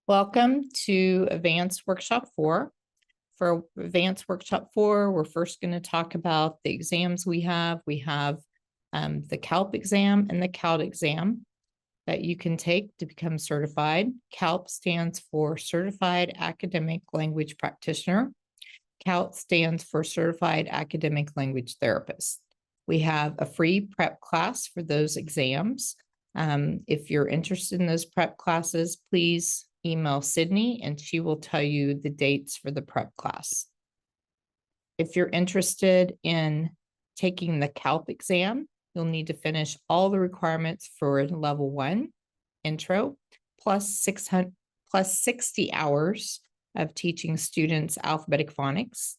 Welcome to Advanced Workshop 4. For Advanced Workshop 4, we're first going to talk about the exams we have. We have the CALP exam and the CALT exam that you can take to become certified. CALP stands for Certified Academic Language Practitioner. CALT stands for Certified Academic Language Therapist. We have a free prep class for those exams. If you're interested in those prep classes, please email Sydney and she will tell you the dates for the prep class. If you're interested in taking the CALP exam, you'll need to finish all the requirements for level 1 intro plus 60 hours of teaching students alphabetic phonics.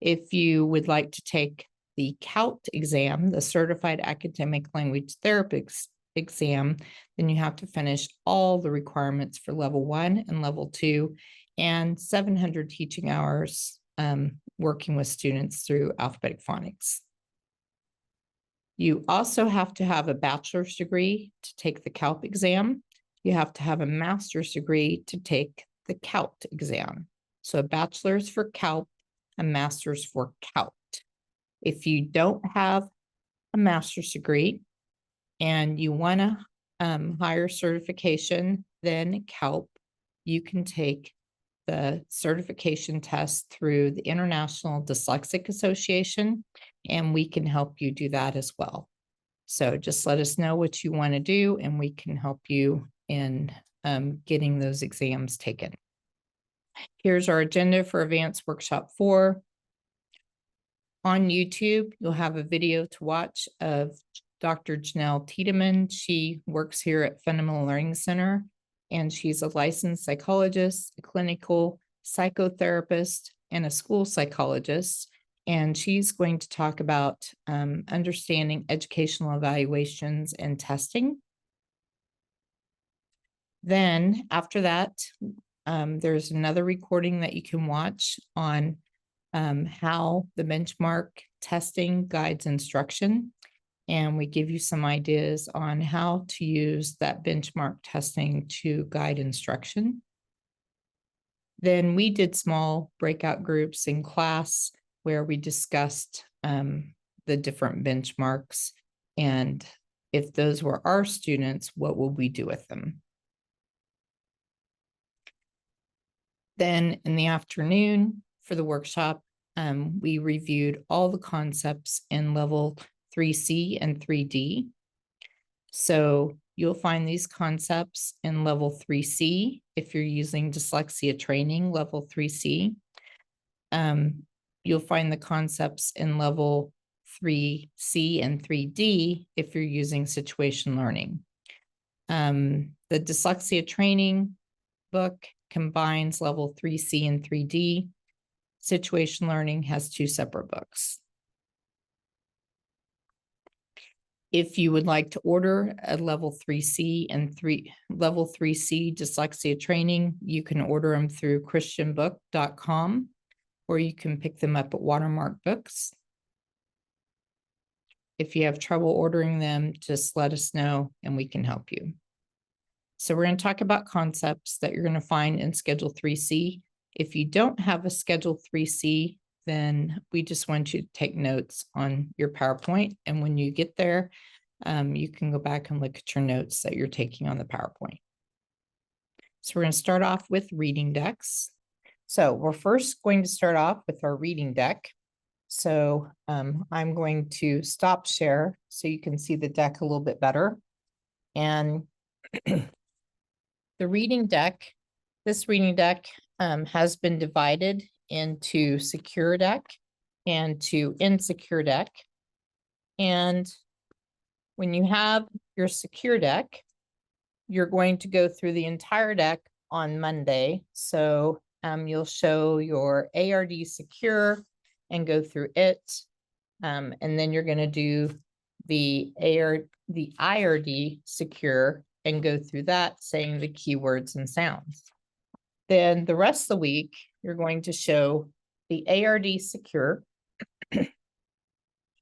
If you would like to take the CALT exam, the Certified Academic Language Therapist exam, then you have to finish all the requirements for level 1 and level 2 and 700 teaching hours working with students through alphabetic phonics. You also have to have a bachelor's degree to take the CALP exam. You have to have a master's degree to take the CALT exam. So a bachelor's for CALP, a master's for CALT. If you don't have a master's degree and you want a higher certification than CALP, you can take the certification test through the International Dyslexic Association, and we can help you do that as well. So just let us know what you want to do, and we can help you in getting those exams taken. Here's our agenda for Advanced Workshop 4. On YouTube, you'll have a video to watch of Dr. Janelle Tiedemann. She works here at Fundamental Learning Center, and she's a licensed psychologist, a clinical psychotherapist, and a school psychologist. And she's going to talk about understanding educational evaluations and testing. Then after that, there's another recording that you can watch on how the benchmark testing guides instruction. And we give you some ideas on how to use that benchmark testing to guide instruction. Then we did small breakout groups in class where we discussed the different benchmarks, and if those were our students, what will we do with them? Then in the afternoon for the workshop, we reviewed all the concepts in level 3C and 3D. So you'll find these concepts in level 3C if you're using dyslexia training, level 3C. You'll find the concepts in level 3C and 3D if you're using situation learning. The dyslexia training book combines level 3C and 3D. Situation learning has 2 separate books. If you would like to order a level 3C and level 3C dyslexia training, you can order them through christianbook.com, or you can pick them up at Watermark Books. If you have trouble ordering them, just let us know and we can help you. So we're going to talk about concepts that you're going to find in Schedule 3C. If you don't have a Schedule 3C, then we just want you to take notes on your PowerPoint. And when you get there, you can go back and look at your notes that you're taking on the PowerPoint. So we're going to start off with reading decks. So we're first going to start off with our reading deck. So I'm going to stop share so you can see the deck a little bit better. And the reading deck, this reading deck has been divided into secure deck and to insecure deck. And when you have your secure deck, you're going to go through the entire deck on Monday. So you'll show your ARD secure and go through it. And then you're going to do the IRD secure and go through that, saying the keywords and sounds. Then the rest of the week, you're going to show the ARD secure, and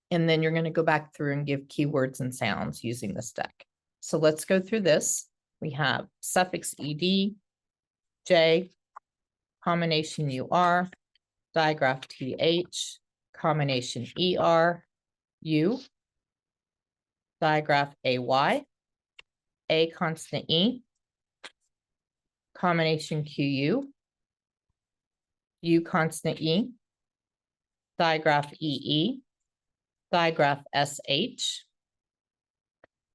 then you're going to go back through and give keywords and sounds using this deck. So let's go through this. We have suffix ed, J, combination UR, digraph TH, combination ER, U, digraph AY, A constant E, combination QU, U constant E, digraph EE, digraph SH,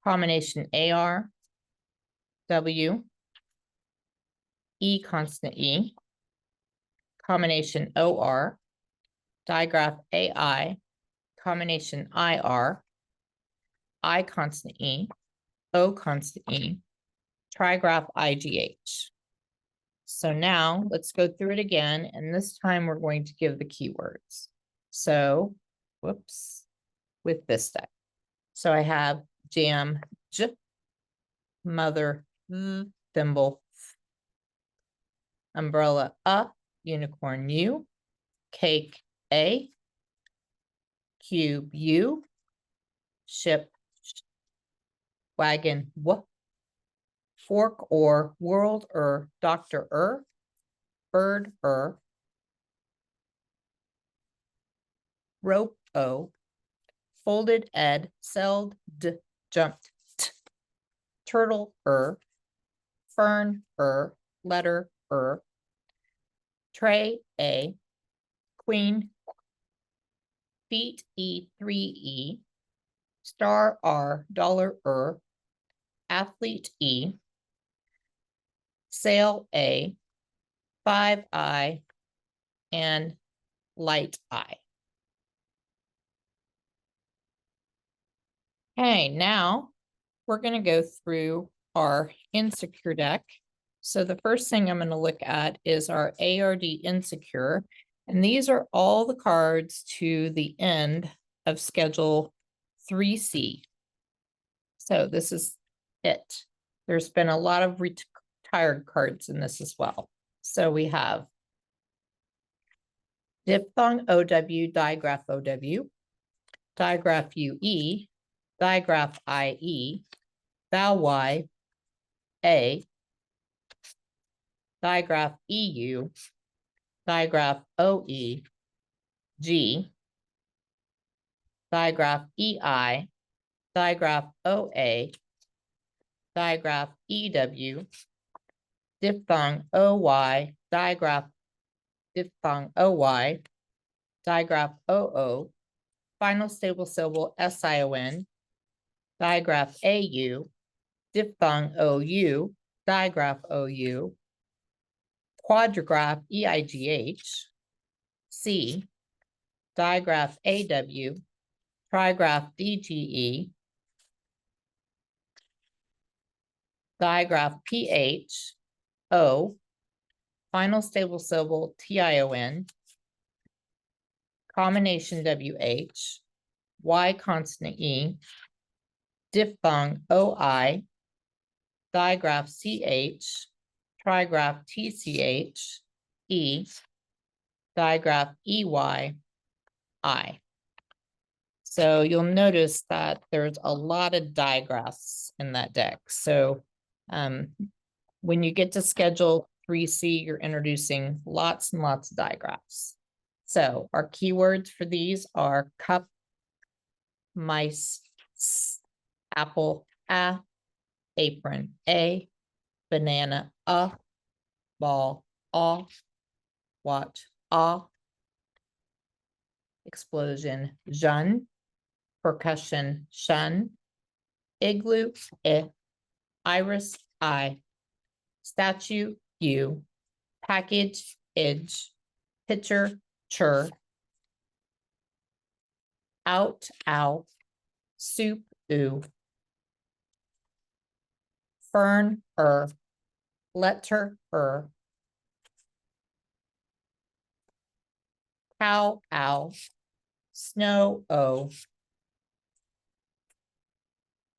combination AR, W, E constant E, combination OR, digraph AI, combination IR, I constant E, O constant E, trigraph IGH. So now let's go through it again, and this time we're going to give the keywords. So, whoops, with this deck. So I have jam, J, mother, thimble, umbrella, unicorn, U, cake, A, cube, U, ship, wagon, W, fork or world or doctor, bird, rope, O, folded, ed, celled, d, jumped, t, turtle, fern, letter, tray, A, queen, feet, E, 3E, star, R, dollar, athlete, E, sail, A, 5I, and light, I. Okay, now we're going to go through our insecure deck. So the first thing I'm going to look at is our ARD insecure. And these are all the cards to the end of schedule 3C. So this is it. There's been a lot of retired cards in this as well. So we have diphthong OW, digraph OW, digraph UE, digraph IE, vowel Y, A, digraph EU, digraph OE, G, digraph EI, digraph OA, digraph EW, diphthong OY, digraph diphthong OY, digraph OO, final stable syllable SION, digraph AU, diphthong OU, digraph OU, quadrigraph EIGH, C, digraph AW, trigraph DGE, digraph PH, O, final stable syllable TION, combination WH, Y consonant E, diphthong OI, digraph CH, trigraph TCH, E, digraph EY, I. So you'll notice that there's a lot of digraphs in that deck. So when you get to schedule 3C, you're introducing lots and lots of digraphs. So our keywords for these are cup, mice, apple, apron, A, banana, ball, watch, explosion, jun, percussion, shun, igloo, iris, I, statue, U, package, idge, pitcher, chur, out, ow, soup, oo, fern, letter, cow, ow, snow, o,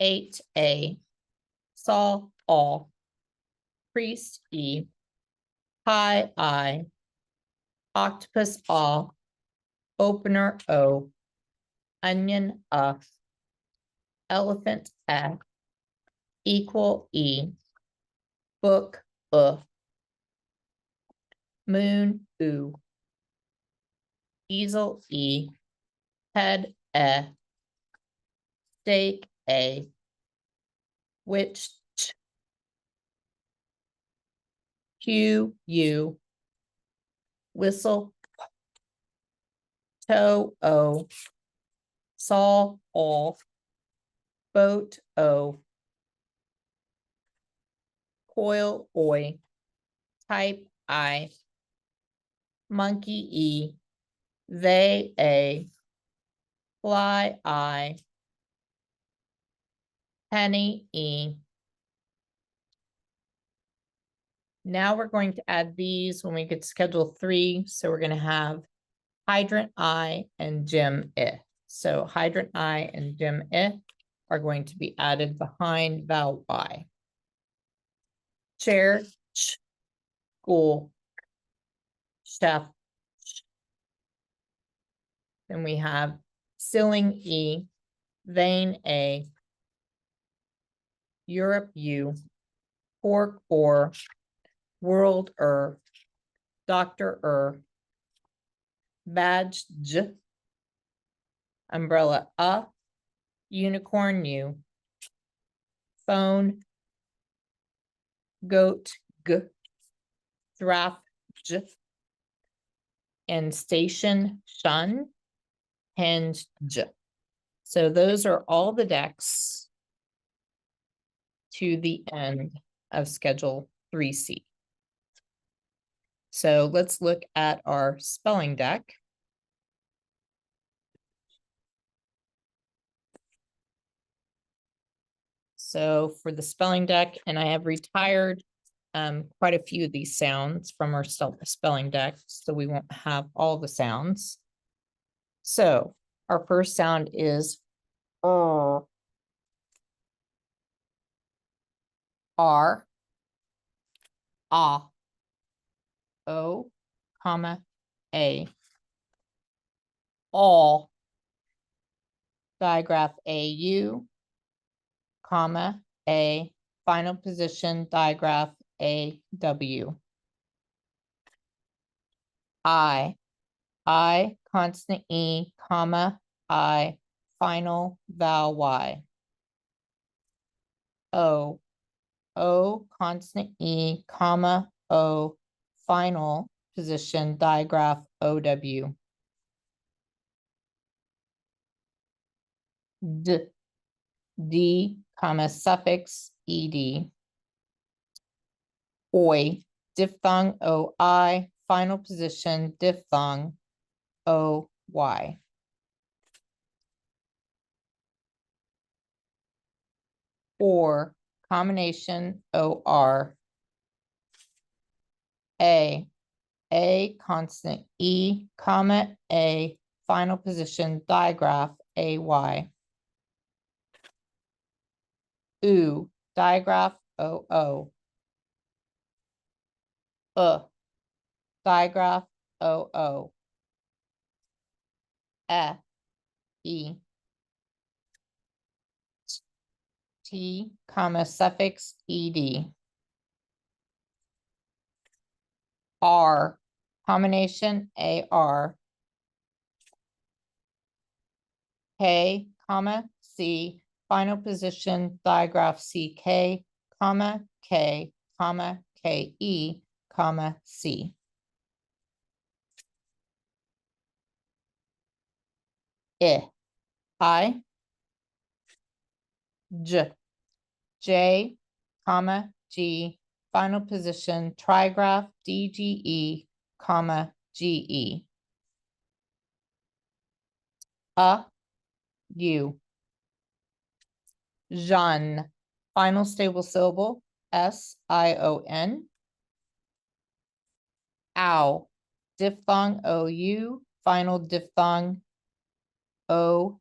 8A, saw, all, priest, E, pie, I, octopus, all, opener, O, onion, elephant, equal, E, book, moon, oo, easel, head, steak, a, witch, cue, u, whistle, toe, o, saw, all, boat, o, coil, oi, type, I, monkey, they, a, fly, I, penny, Now we're going to add these when we get to schedule 3. So we're going to have hydrant I and Jim I. So hydrant I and Jim I are going to be added behind vowel Y. Chair, ch, school, chef. Then we have ceiling E, vein A, Europe U, pork or, world doctor badge J, umbrella unicorn U, phone goat G, giraffe J, and station shun hinge J. So those are all the decks to the end of schedule 3C. So let's look at our spelling deck. So for the spelling deck, and I have retired quite a few of these sounds from our spelling deck, so we won't have all the sounds. So our first sound is R, ah, O, comma, A, all, digraph AU, comma, A, final position, digraph AW. I, consonant E, comma, I, final vowel Y. O, consonant E, comma, O, final position, digraph OW. D, comma, suffix ED. Oi, diphthong OI, final position, diphthong OY. Or, combination OR. A, consonant E, comma, A, final position, digraph AY. Oo, digraph OO. Digraph OO. E, T, comma, suffix ED. R, combination AR. K, comma, C, final position, digraph CK, comma, K, comma, KE, comma, C. I, J, comma, G, final position, trigraph DGE, comma, GE. U. Jean, final stable syllable, SION. Ow, diphthong OU, final diphthong OW.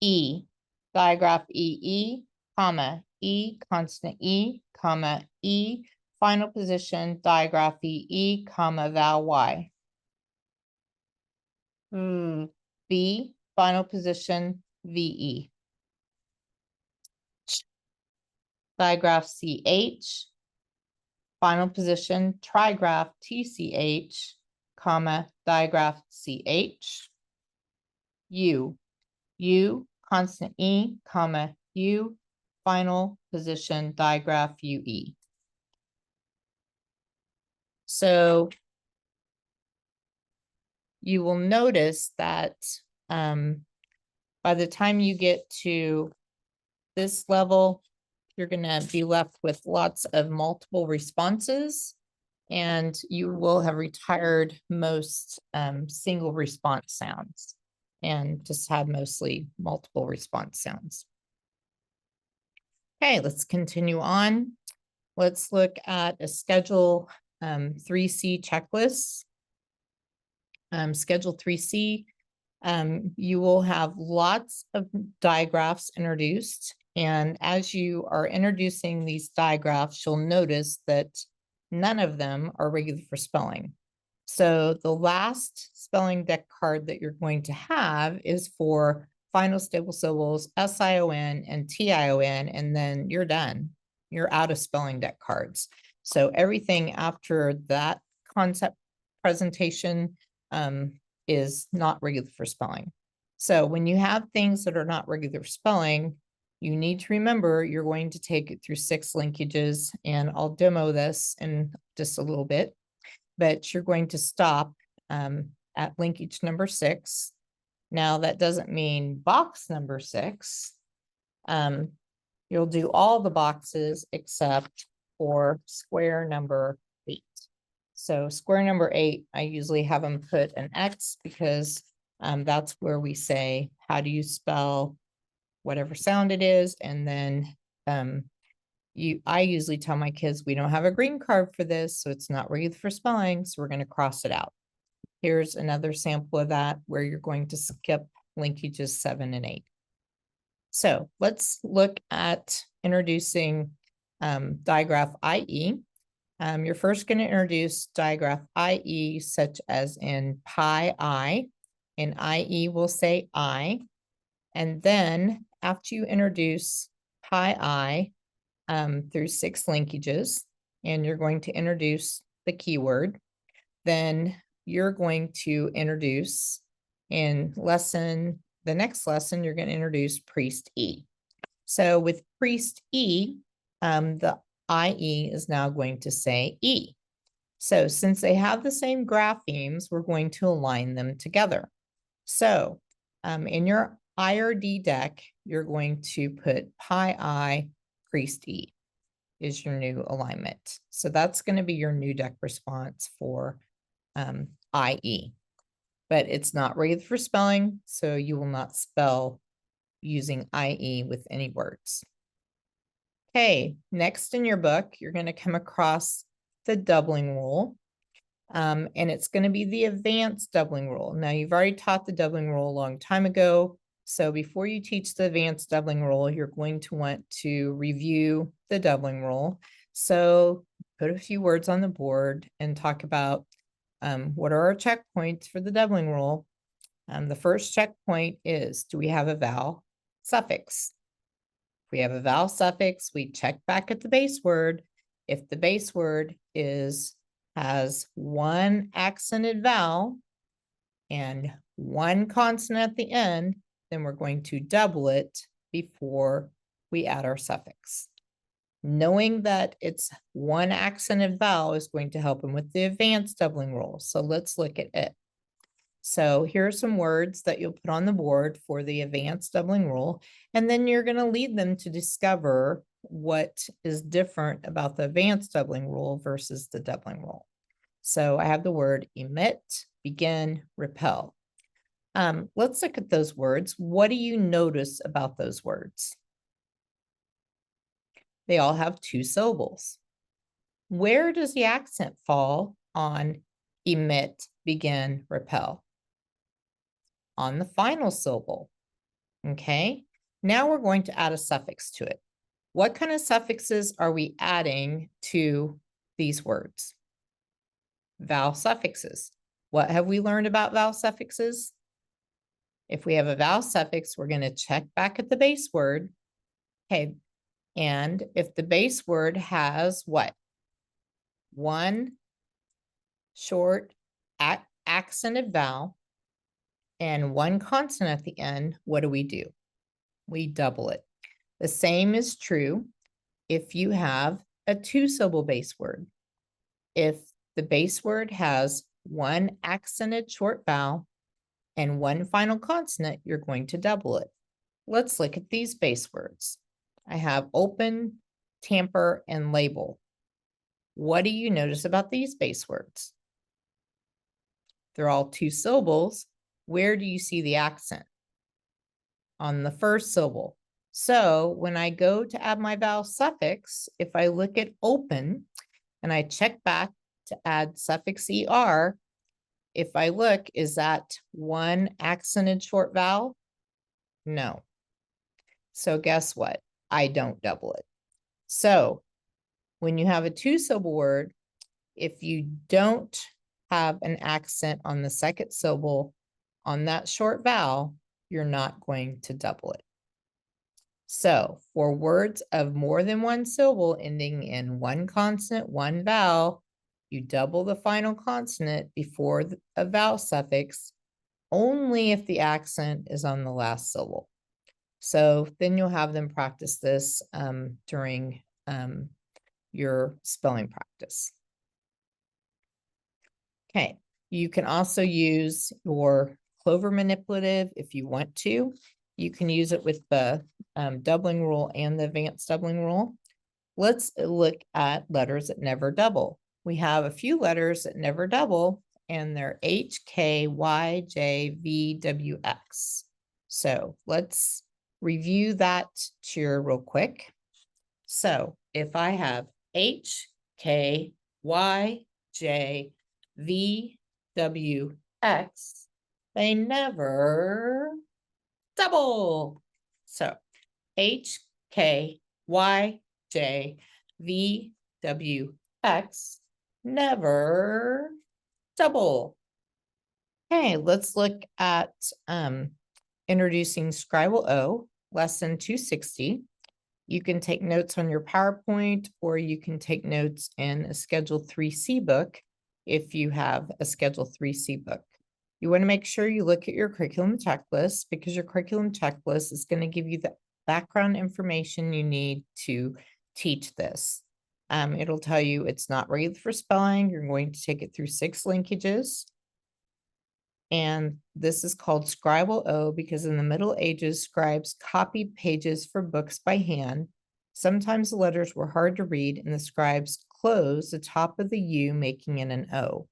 E, digraph EE, comma, E, consonant E, comma, E, final position, digraph EE, comma, vowel Y. B, final position, VE. digraph CH, final position, trigraph TCH, comma, digraph CH, U, consonant E, comma, U, final position, digraph UE. So you will notice that by the time you get to this level, you're going to be left with lots of multiple responses, and you will have retired most single response sounds and just have mostly multiple response sounds. Okay, let's continue on. Let's look at a Schedule 3C checklist. Schedule 3C, you will have lots of digraphs introduced. And as you are introducing these digraphs, you'll notice that none of them are regular for spelling. So the last spelling deck card that you're going to have is for final stable syllables, SION and TION, and then you're done. You're out of spelling deck cards. So everything after that concept presentation is not regular for spelling. So when you have things that are not regular for spelling, you need to remember you're going to take it through 6 linkages, and I'll demo this in just a little bit, but you're going to stop at linkage number 6. Now that doesn't mean box number 6. You'll do all the boxes except for square number 8. So square number 8, I usually have them put an X because that's where we say, how do you spell whatever sound it is? And then I usually tell my kids, we don't have a green card for this, so it's not regular for spelling, so we're going to cross it out. Here's another sample of that where you're going to skip linkages 7 and 8. So let's look at introducing digraph IE. You're first going to introduce digraph IE, such as in pi I, and IE will say I. And then after you introduce pi I through 6 linkages, and you're going to introduce the keyword, then you're going to introduce in the next lesson, you're going to introduce priest E. So with priest E, the IE is now going to say E. So since they have the same graphemes, we're going to align them together. So in your IRD deck, you're going to put pi I, priest E is your new alignment. So that's going to be your new deck response for IE. But it's not regular for spelling, so you will not spell using IE with any words. Okay, next in your book, you're going to come across the doubling rule, and it's going to be the advanced doubling rule. Now, you've already taught the doubling rule a long time ago, so before you teach the advanced doubling rule, you're going to want to review the doubling rule. So put a few words on the board and talk about what are our checkpoints for the doubling rule. The first checkpoint is, do we have a vowel suffix? If we have a vowel suffix, we check back at the base word. If the base word has one accented vowel and one consonant at the end, then we're going to double it before we add our suffix. Knowing that it's one accented vowel is going to help them with the advanced doubling rule. So let's look at it. So here are some words that you'll put on the board for the advanced doubling rule, and then you're going to lead them to discover what is different about the advanced doubling rule versus the doubling rule. So I have the word emit, begin, repel. Let's look at those words. What do you notice about those words? They all have 2 syllables. Where does the accent fall on emit, begin, repel? On the final syllable. Okay, now we're going to add a suffix to it. What kind of suffixes are we adding to these words? Vowel suffixes. What have we learned about vowel suffixes? If we have a vowel suffix, we're going to check back at the base word. Okay, And if the base word has what? One short accented vowel and one consonant at the end, what do? We double it. The same is true if you have a two-syllable base word. If the base word has one accented short vowel and one final consonant, you're going to double it. Let's look at these base words. I have open, tamper, and label. What do you notice about these base words? They're all two syllables. Where do you see the accent? On the first syllable. So when I go to add my vowel suffix, if I look at open and I check back to add suffix ER, if I look, is that one accented short vowel? No. So guess what? I don't double it. So when you have a two-syllable word, if you don't have an accent on the second syllable on that short vowel, you're not going to double it. So for words of more than one syllable ending in one consonant, one vowel, you double the final consonant before a vowel suffix only if the accent is on the last syllable. So then you'll have them practice this during your spelling practice. Okay, you can also use your clover manipulative if you want to. You can use it with the doubling rule and the advanced doubling rule. Let's look at letters that never double. We have a few letters that never double, and they're H, K, Y, J, V, W, X. So let's review that here real quick. So if I have H, K, Y, J, V, W, X, they never double. So H, K, Y, J, V, W, X, never double. Okay, let's look at introducing Scribble O, lesson 260. You can take notes on your PowerPoint, or you can take notes in a Schedule 3C book if you have a Schedule 3C book. You want to make sure you look at your curriculum checklist, because your curriculum checklist is going to give you the background information you need to teach this. It'll tell you it's not regular for spelling. You're going to take it through 6 linkages. And this is called Scribble O because in the Middle Ages, scribes copied pages for books by hand. Sometimes the letters were hard to read, and the scribes closed the top of the U, making it an O.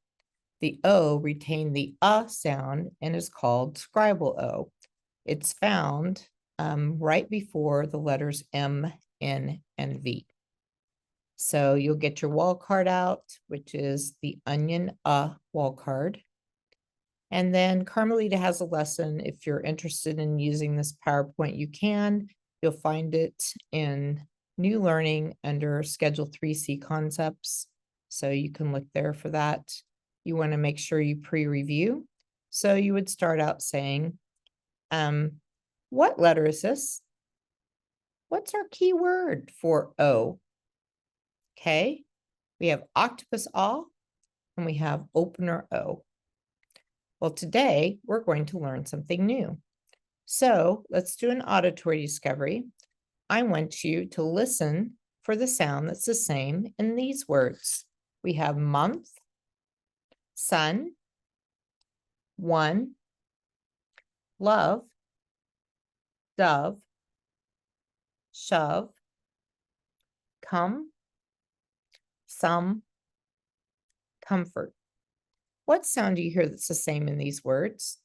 The O retained the sound and is called Scribble O. It's found right before the letters M, N, and V. So you'll get your wall card out, which is the onion wall card. And then Carmelita has a lesson. If you're interested in using this PowerPoint, you can. You'll find it in New Learning under Schedule 3C Concepts. So you can look there for that. You want to make sure you pre-review. So you would start out saying, what letter is this? What's our key word for O? Okay, we have octopus O, and we have opener O. Well, today we're going to learn something new. So let's do an auditory discovery. I want you to listen for the sound that's the same in these words. We have month, sun, one, love, dove, shove, come, some, comfort. What sound do you hear that's the same in these words?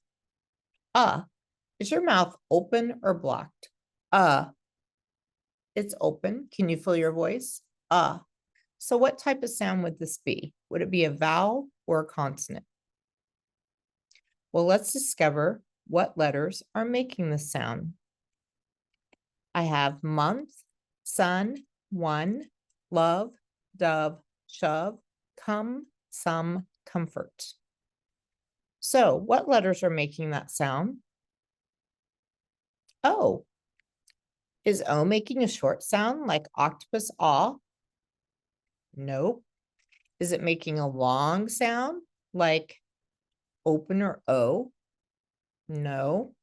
Is your mouth open or blocked? It's open. Can you feel your voice? So what type of sound would this be? Would it be a vowel or a consonant? Well, let's discover what letters are making this sound. I have month, sun, one, love, dove, shove, come, some, comfort. So what letters are making that sound? Oh, Is O making a short sound like octopus aw? Nope. Is it making a long sound like opener O? No.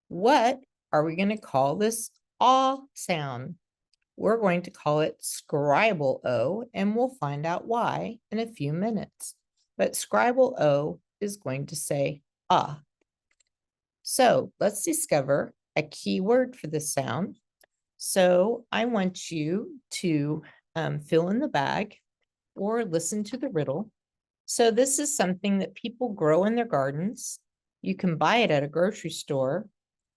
What are we going to call this aw sound? We're going to call it scribal O, and we'll find out why in a few minutes. But scribal O is going to say ah. So let's discover a key word for this sound. So I want you to fill in the bag or listen to the riddle. So this is something that people grow in their gardens. You can buy it at a grocery store.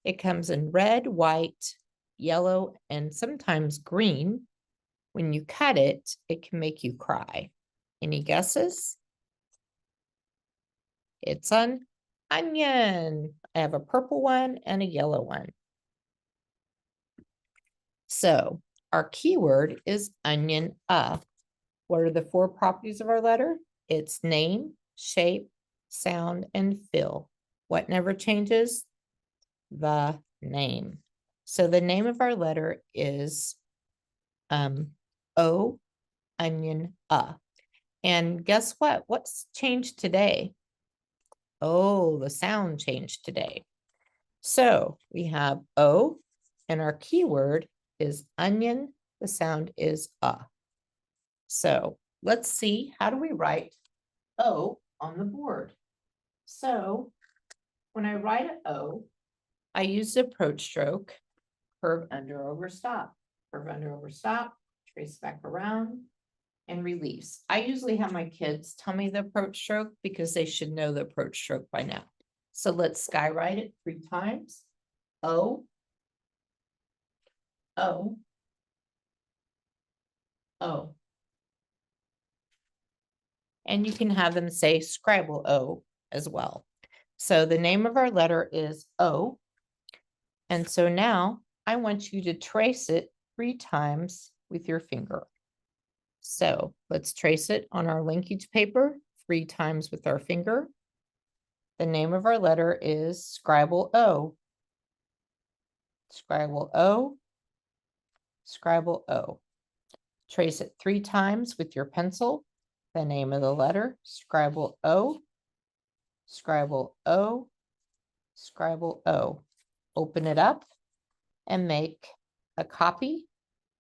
It comes in red, white, yellow, and sometimes green. When you cut it, it can make you cry. Any guesses? It's an onion. I have a purple one and a yellow one. So our keyword is onion. What are the 4 properties of our letter? Its name, shape, sound, and fill. What never changes? The name. So the name of our letter is O, onion, And guess what? What's changed today? Oh, the sound changed today. So we have O, and our keyword is onion. The sound is So let's see, how do we write O on the board? So when I write an O, I use the approach stroke, curve under, over, stop, curve under, over, stop, trace back around, and release. I usually have my kids tell me the approach stroke because they should know the approach stroke by now. So let's skywrite it 3 times. O, O, O. And you can have them say scribble O as well. So the name of our letter is O. And so now I want you to trace it 3 times with your finger. So let's trace it on our linkage paper 3 times with our finger. The name of our letter is scribble O. Scribble O. Scribble O. Trace it 3 times with your pencil. The name of the letter, scribble O. Scribble O. Scribble O. Open it up and make a copy.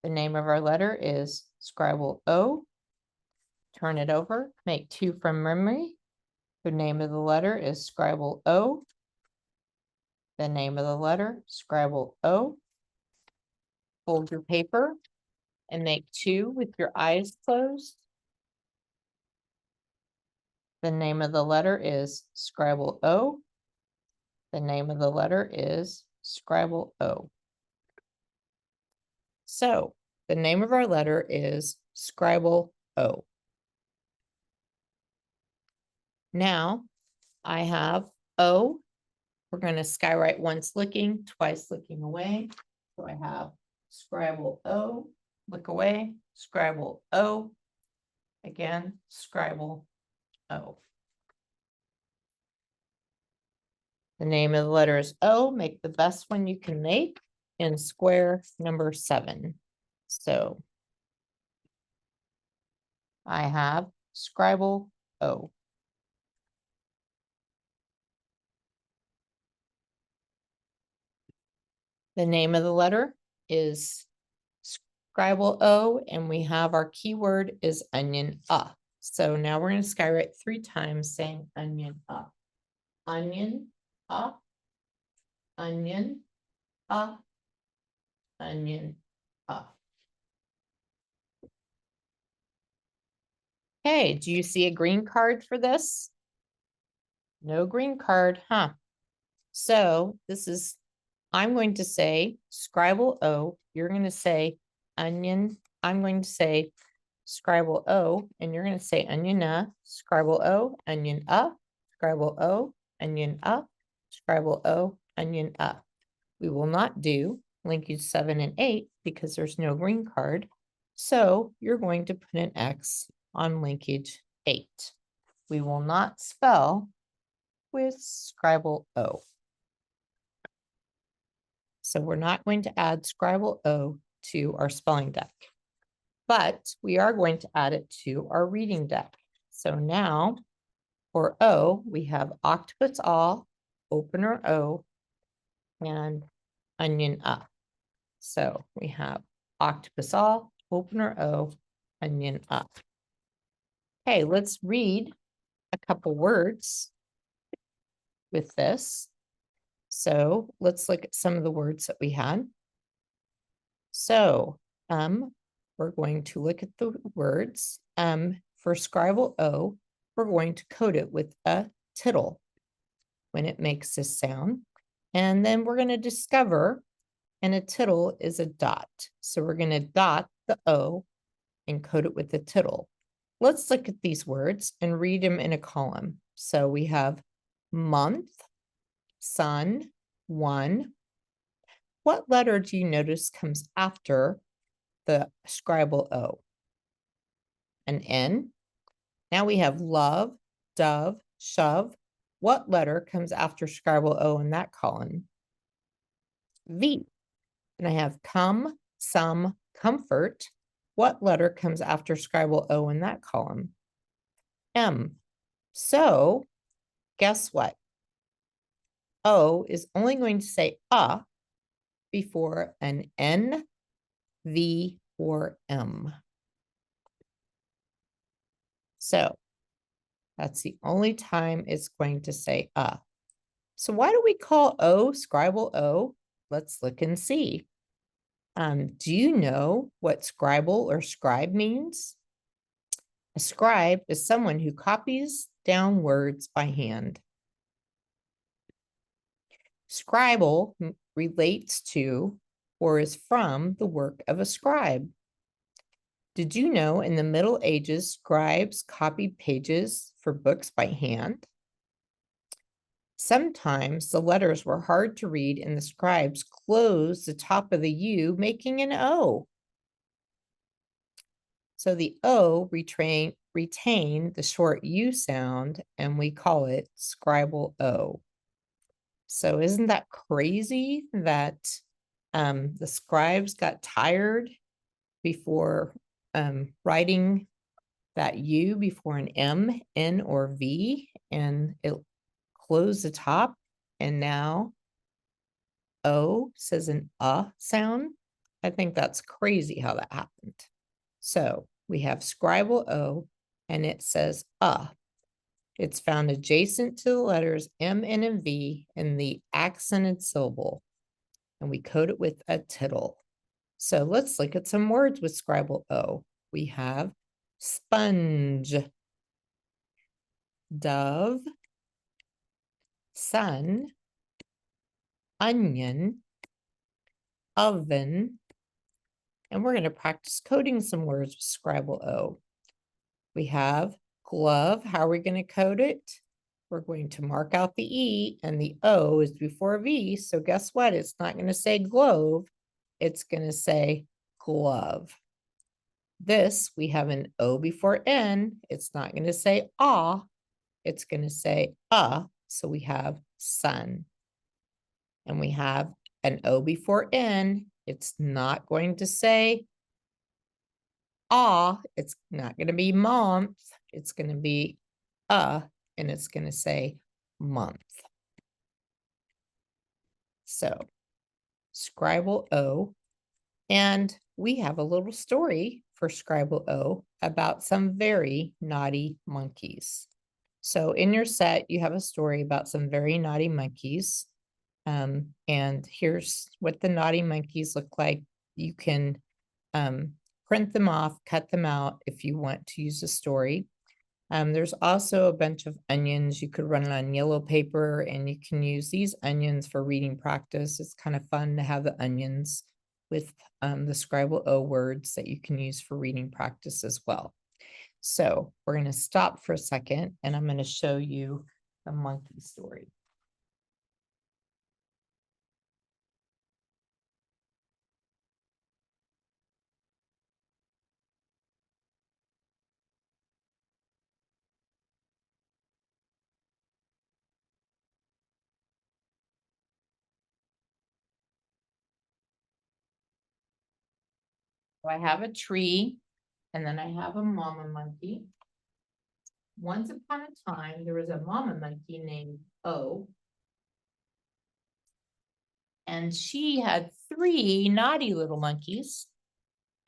The name of our letter is scribble O. Turn it over, make 2 from memory. The name of the letter is scribble O. The name of the letter, scribble O. Fold your paper and make 2 with your eyes closed. The name of the letter is scribble O. The name of the letter is scribble O. So the name of our letter is scribble O. Now I have O. We're going to skywrite once looking, twice looking away. So I have scribble O, look away, scribble O, again, scribble O. The name of the letter is O. Make the best one you can make in square number 7. So I have scribble O. The name of the letter is scribble O, and we have our keyword is onion. So now we're going to skywrite 3 times saying onion. Onion, onion, onion, Okay, do you see a green card for this? No green card, huh? So this is, I'm going to say scribble O. You're going to say onion. I'm going to say scribble O, and you're going to say onion, scribble O, onion, scribble O, onion, scribble O, onion, We will not do linkage 7 and 8 because there's no green card. So you're going to put an X on linkage 8. We will not spell with scribble O. So we're not going to add Scribble O to our spelling deck, but we are going to add it to our reading deck. So now for O, we have octopus all, opener O, and onion up. So we have octopus all, opener O, onion up. Okay, let's read a couple words with this. So let's look at some of the words that we had. So we're going to look at the words. For Scribble O, we're going to code it with a tittle when it makes this sound. And then we're going to discover, and a tittle is a dot. So we're going to dot the O and code it with a tittle. Let's look at these words and read them in a column. So we have month, sun, one. What letter do you notice comes after the Scribble O? An N. Now we have love, dove, shove. What letter comes after Scribble O in that column? V. And I have come, some, comfort. What letter comes after Scribble O in that column? M. So guess what? O is only going to say before an N, V, or M. So that's the only time it's going to say So why do we call O Scribble O? Let's look and see. Do you know what scribble or scribe means? A scribe is someone who copies down words by hand. Scribble relates to or is from the work of a scribe. Did you know in the Middle Ages, scribes copied pages for books by hand? Sometimes the letters were hard to read and the scribes closed the top of the U, making an O. So the O retain the short U sound, and we call it Scribble O. So isn't that crazy that the scribes got tired before writing that U before an M, N, or V, and it closed the top, and now O says an sound? I think that's crazy how that happened. So we have Scribble O, and it says It's found adjacent to the letters M, N, and V in the accented syllable, and we code it with a tittle. So let's look at some words with Scribble O. We have sponge, dove, sun, onion, oven, and we're going to practice coding some words with Scribble O. We have glove. How are we going to code it? We're going to mark out the E, and the O is before V. So guess what? It's not going to say glove. It's going to say glove. This, we have an O before N. It's not going to say It's going to say So we have sun. And we have an O before N. It's not going to say It's not going to be month. It's going to be and it's going to say month. So Scribble O. And we have a little story for Scribble O about some very naughty monkeys. So in your set, you have a story about some very naughty monkeys. And here's what the naughty monkeys look like. You can print them off, cut them out if you want to use a story. There's also a bunch of onions. You could run it on yellow paper, and you can use these onions for reading practice. It's kind of fun to have the onions with the Scribble O words that you can use for reading practice as well. So we're going to stop for a second, and I'm going to show you the monkey story. So I have a tree, and then I have a mama monkey. Once upon a time, there was a mama monkey named O. And she had 3 naughty little monkeys.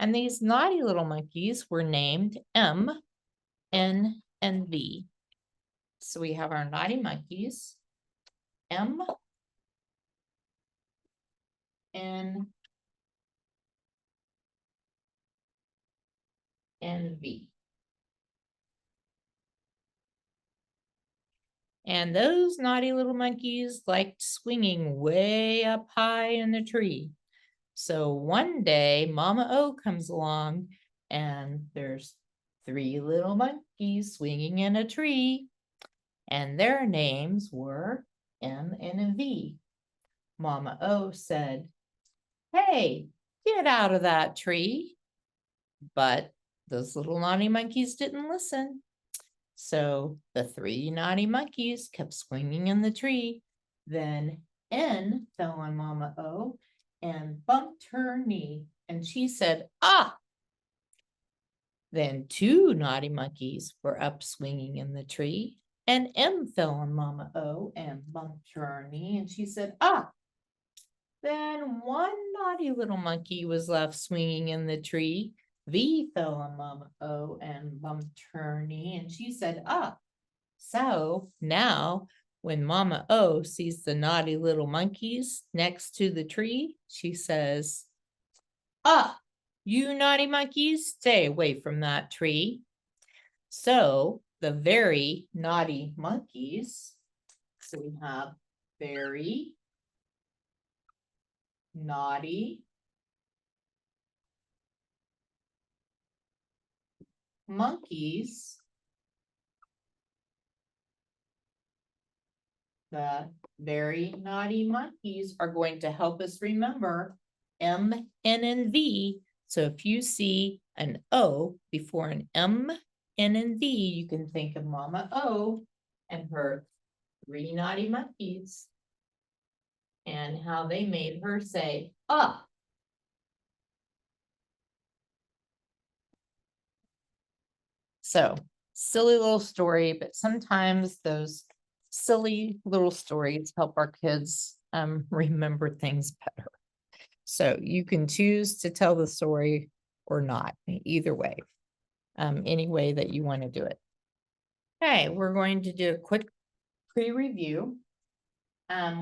And these naughty little monkeys were named M, N, and V. So we have our naughty monkeys, M, N, and V. And those naughty little monkeys liked swinging way up high in the tree. So one day, Mama O comes along and there's 3 little monkeys swinging in a tree, and their names were M, N, and V. Mama O said, "Hey, get out of that tree." But those little naughty monkeys didn't listen. So the 3 naughty monkeys kept swinging in the tree. Then N fell on Mama O and bumped her knee, and she said, "Ah!" Then 2 naughty monkeys were up swinging in the tree, and M fell on Mama O and bumped her knee, and she said, "Ah!" Then 1 naughty little monkey was left swinging in the tree. V fell on Mama O and bumped her knee, and she said, "Ah." So now, when Mama O sees the naughty little monkeys next to the tree, she says, "Ah, you naughty monkeys, stay away from that tree." So the very naughty monkeys, so we have very naughty monkeys, the very naughty monkeys are going to help us remember M, N, and V. So if you see an O before an M, N, and V, you can think of Mama O and her 3 naughty monkeys and how they made her say, "Ah." So silly little story, but sometimes those silly little stories help our kids remember things better. So you can choose to tell the story or not, either way, any way that you want to do it. Okay, we're going to do a quick pre-review.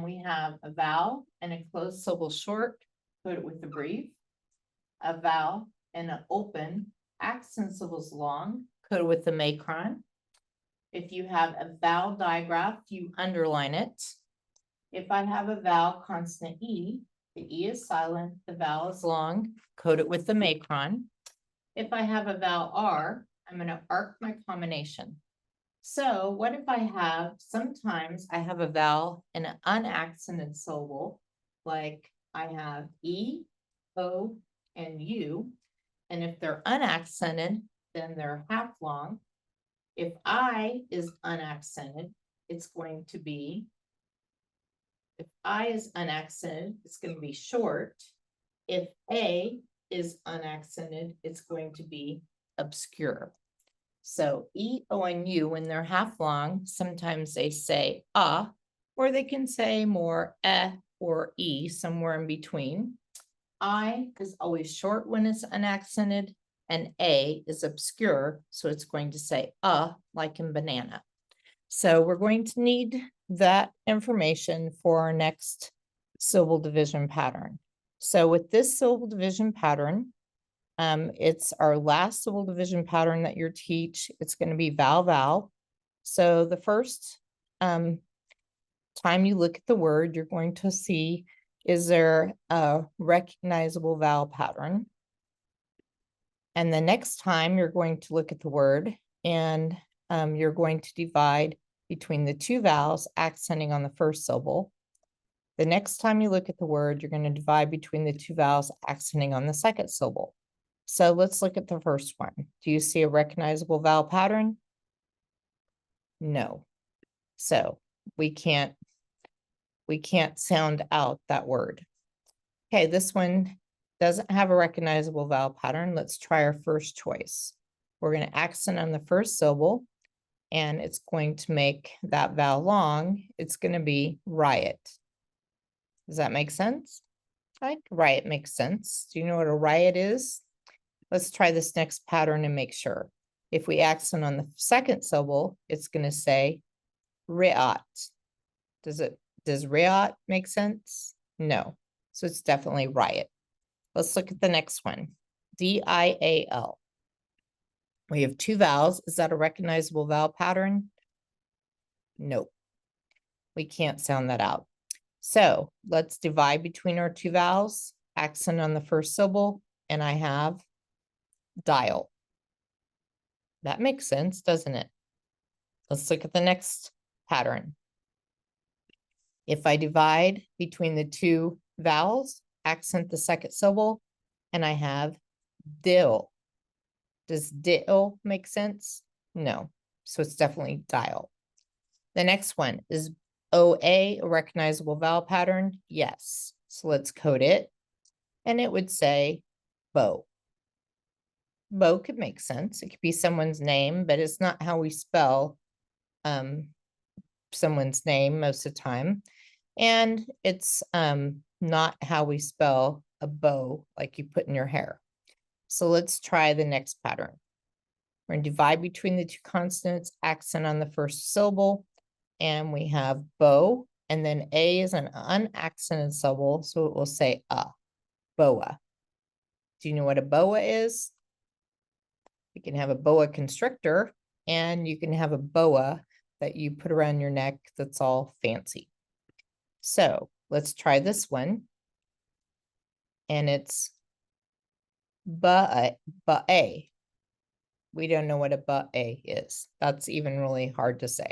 We have a vowel and a closed syllable short, put it with a brief. A vowel and an open accent syllables long, code it with the macron. If you have a vowel digraph, you underline it. If I have a vowel consonant E, the E is silent, the vowel is long, code it with the macron. If I have a vowel R, I'm going to arc my combination. So what if I have, sometimes I have a vowel in an unaccented syllable, like I have E, O, and U. And if they're unaccented, then they're half long. If I is unaccented, it's going to be, if I is unaccented, it's going to be short. If A is unaccented, it's going to be obscure. So E, O, and U, when they're half long, sometimes they say ah, or they can say more eh or E, somewhere in between. I is always short when it's unaccented, and A is obscure, so it's going to say like in banana. So we're going to need that information for our next syllable division pattern. So with this syllable division pattern, it's our last syllable division pattern that you're teach. It's going to be vowel, vowel. So the first time you look at the word, you're going to see, is there a recognizable vowel pattern? And the next time you're going to look at the word and you're going to divide between the 2 vowels accenting on the first syllable. The next time you look at the word, you're going to divide between the 2 vowels accenting on the second syllable. So let's look at the first one. Do you see a recognizable vowel pattern? No. So we can't sound out that word. Okay, this one doesn't have a recognizable vowel pattern. Let's try our first choice. We're going to accent on the first syllable, and it's going to make that vowel long. It's going to be riot. Does that make sense? Like riot makes sense. Do you know what a riot is? Let's try this next pattern and make sure. If we accent on the second syllable, it's going to say riot. Does riot make sense? No. So it's definitely riot. Let's look at the next one. D-I-A-L. We have two vowels. Is that a recognizable vowel pattern? Nope. We can't sound that out. So let's divide between our two vowels, accent on the first syllable, and I have dial. That makes sense, doesn't it? Let's look at the next pattern. If I divide between the two vowels, accent the second syllable, and I have dill. Does dill make sense? No. So it's definitely dial. The next one is OA, a recognizable vowel pattern? Yes. So let's code it. And it would say bow. Bow could make sense. It could be someone's name, but it's not how we spell someone's name most of the time. And it's not how we spell a bow like you put in your hair. So let's try the next pattern. We're going to divide between the two consonants, accent on the first syllable, and we have bow, and then A is an unaccented syllable, so it will say boa. Do you know what a boa is? You can have a boa constrictor, and you can have a boa that you put around your neck that's all fancy. So let's try this one. And it's ba-a. We don't know what a ba-a is. That's even really hard to say.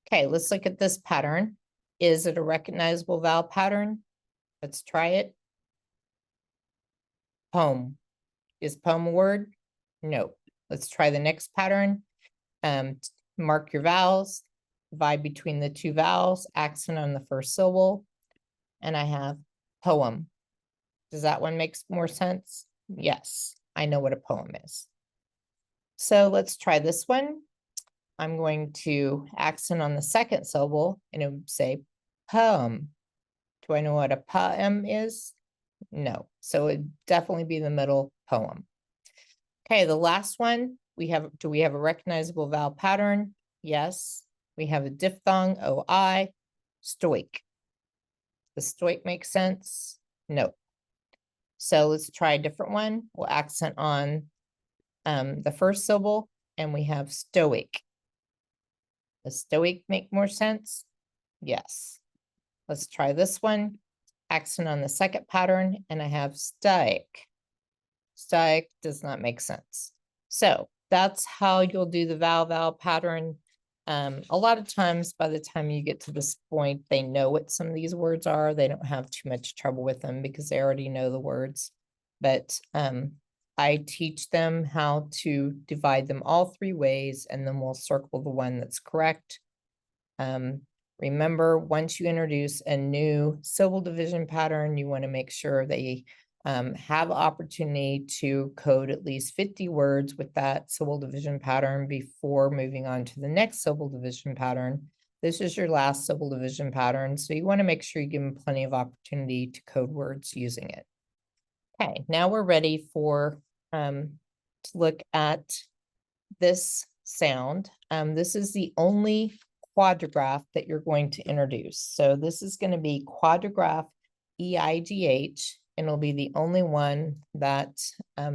Okay, let's look at this pattern. Is it a recognizable vowel pattern? Let's try it. Poem. Is poem a word? No. Let's try the next pattern. Mark your vowels. Divide between the two vowels. Accent on the first syllable. And I have poem. Does that one make more sense? Yes, I know what a poem is. So let's try this one. I'm going to accent on the second syllable and it would say poem. Do I know what a poem is? No. So it'd definitely be the middle, poem. Okay, the last one, do we have a recognizable vowel pattern? Yes. We have a diphthong, O-I, stoic. Does stoic make sense? No. So let's try a different one. We'll accent on the first syllable and we have stoic. Does stoic make more sense? Yes. Let's try this one. Accent on the second pattern and I have stoic. Stoic does not make sense. So that's how you'll do the vowel pattern. A lot of times by the time you get to this point, they know what some of these words are. They don't have too much trouble with them because they already know the words. But I teach them how to divide them all three ways, and then we'll circle the one that's correct. Remember, once you introduce a new syllable division pattern, you want to make sure they have opportunity to code at least 50 words with that syllable division pattern before moving on to the next syllable division pattern. This is your last syllable division pattern, so you want to make sure you give them plenty of opportunity to code words using it. Okay, now we're ready for to look at this sound. This is the only quadrigraph that you're going to introduce. So this is going to be quadrigraph E-I-G-H, and it'll be the only one that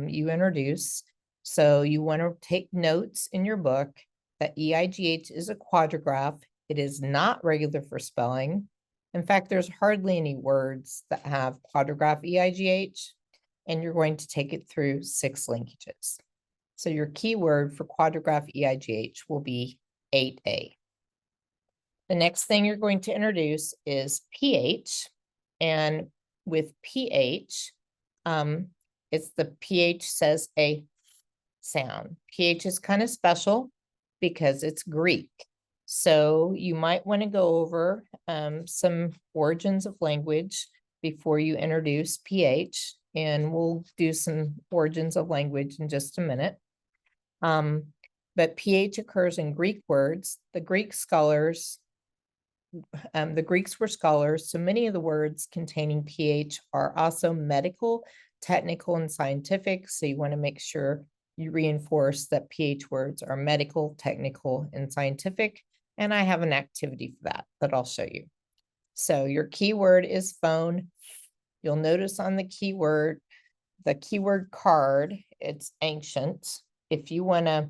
you introduce. So you want to take notes in your book that E-I-G-H is a quadrigraph. It is not regular for spelling. In fact, there's hardly any words that have quadrigraph E-I-G-H, and you're going to take it through 6 linkages. So your keyword for quadrigraph E-I-G-H will be 8A. The next thing you're going to introduce is PH, and with PH, it's the PH says a sound. PH is kind of special because it's Greek. So you might want to go over some origins of language before you introduce PH. and we'll do some origins of language in just a minute. But pH occurs in Greek words. The Greeks were scholars, so many of the words containing pH are also medical, technical, and scientific. So you want to make sure you reinforce that pH words are medical, technical, and scientific. And I have an activity for that I'll show you. So your keyword is phone. You'll notice on the keyword card, it's ancient. If you want to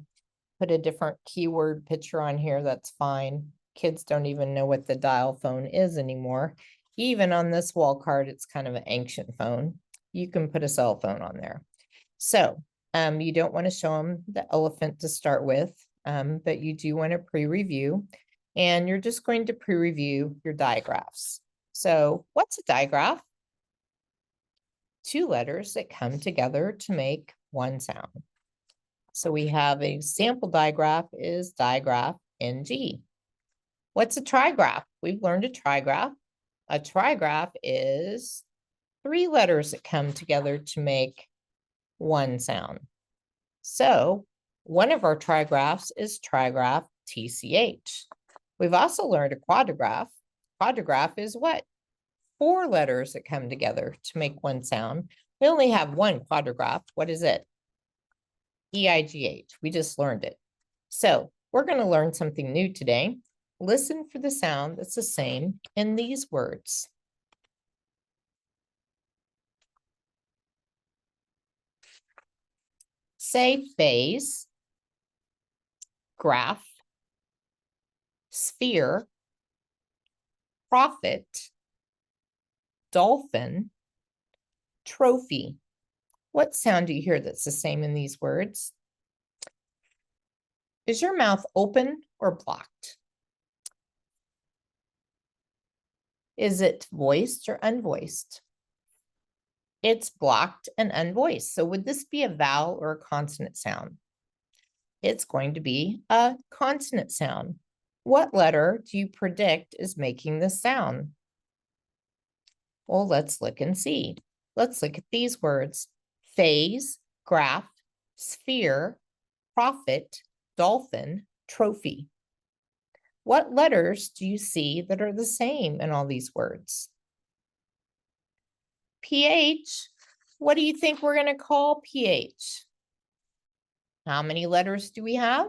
put a different keyword picture on here, that's fine. Kids don't even know what the dial phone is anymore. Even on this wall card, it's kind of an ancient phone. You can put a cell phone on there. So you don't want to show them the elephant to start with, but you do want to pre-review. And you're just going to pre-review your digraphs. So what's a digraph? Two letters that come together to make one sound. So we have a sample digraph is digraph NG. What's a trigraph? We've learned a trigraph. A trigraph is three letters that come together to make one sound. So one of our trigraphs is trigraph TCH. We've also learned a quadrigraph. Quadrigraph is what? Four letters that come together to make one sound. We only have one quadrigraph. What is it? EIGH. We just learned it. So we're going to learn something new today. Listen for the sound that's the same in these words. Say phase, graph, sphere, prophet, dolphin, trophy. What sound do you hear that's the same in these words? Is your mouth open or blocked? Is it voiced or unvoiced? It's blocked and unvoiced. So would this be a vowel or a consonant sound? It's going to be a consonant sound. What letter do you predict is making this sound? Well, let's look and see. Let's look at these words. Phase, graph, sphere, prophet, dolphin, trophy. What letters do you see that are the same in all these words? PH, what do you think we're going to call PH? How many letters do we have?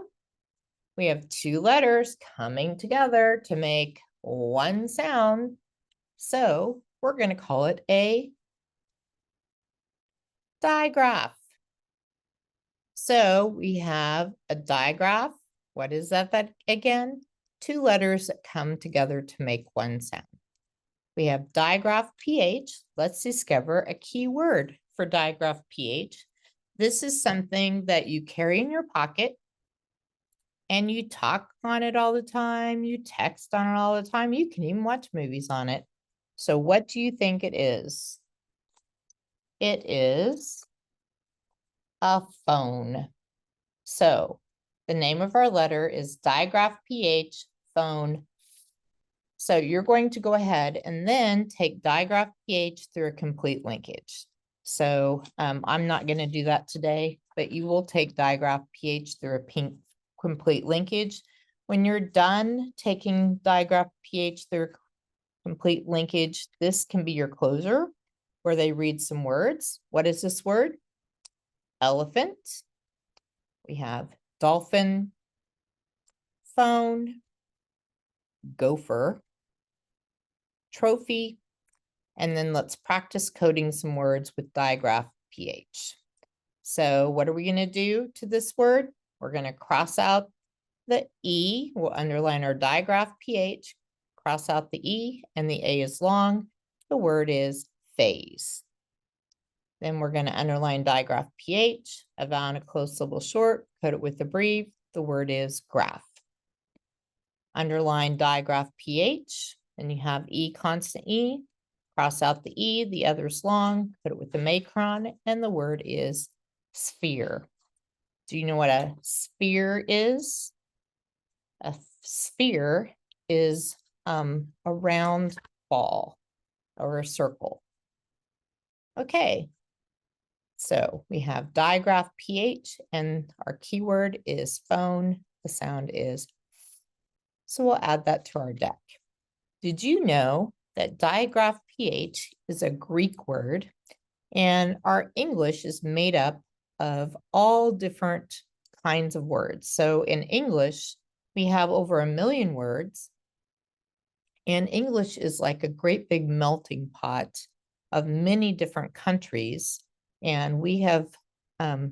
We have two letters coming together to make one sound. So we're going to call it a digraph. So we have a digraph. What is that again? Two letters that come together to make one sound. We have digraph PH. Let's discover a key word for digraph PH. This is something that you carry in your pocket and you talk on it all the time. You text on it all the time. You can even watch movies on it. So what do you think it is? It is a phone. So the name of our letter is digraph PH, phone. So you're going to go ahead and then take digraph PH through a complete linkage. So I'm not going to do that today, but you will take digraph PH through a complete linkage. When you're done taking digraph PH through a complete linkage, this can be your closer where they read some words. What is this word? Elephant. We have dolphin, phone, gopher, trophy, and then let's practice coding some words with digraph PH. So what are we going to do to this word? We're going to cross out the E. We'll underline our digraph PH, cross out the E, and the A is long. The word is phase. Then we're going to underline digraph PH, a vowel and a closed syllable short, code it with a brief. The word is graph. Underline digraph PH, and you have E constant E. Cross out the E, the other's long, put it with the macron, and the word is sphere. Do you know what a sphere is? A sphere is a round ball or a circle. Okay, So we have digraph PH, and our keyword is phone. The sound is. So we'll add that to our deck. Did you know that digraph PH is a Greek word, and our English is made up of all different kinds of words? So in English, we have over 1 million words, and English is like a great big melting pot of many different countries. And we have kind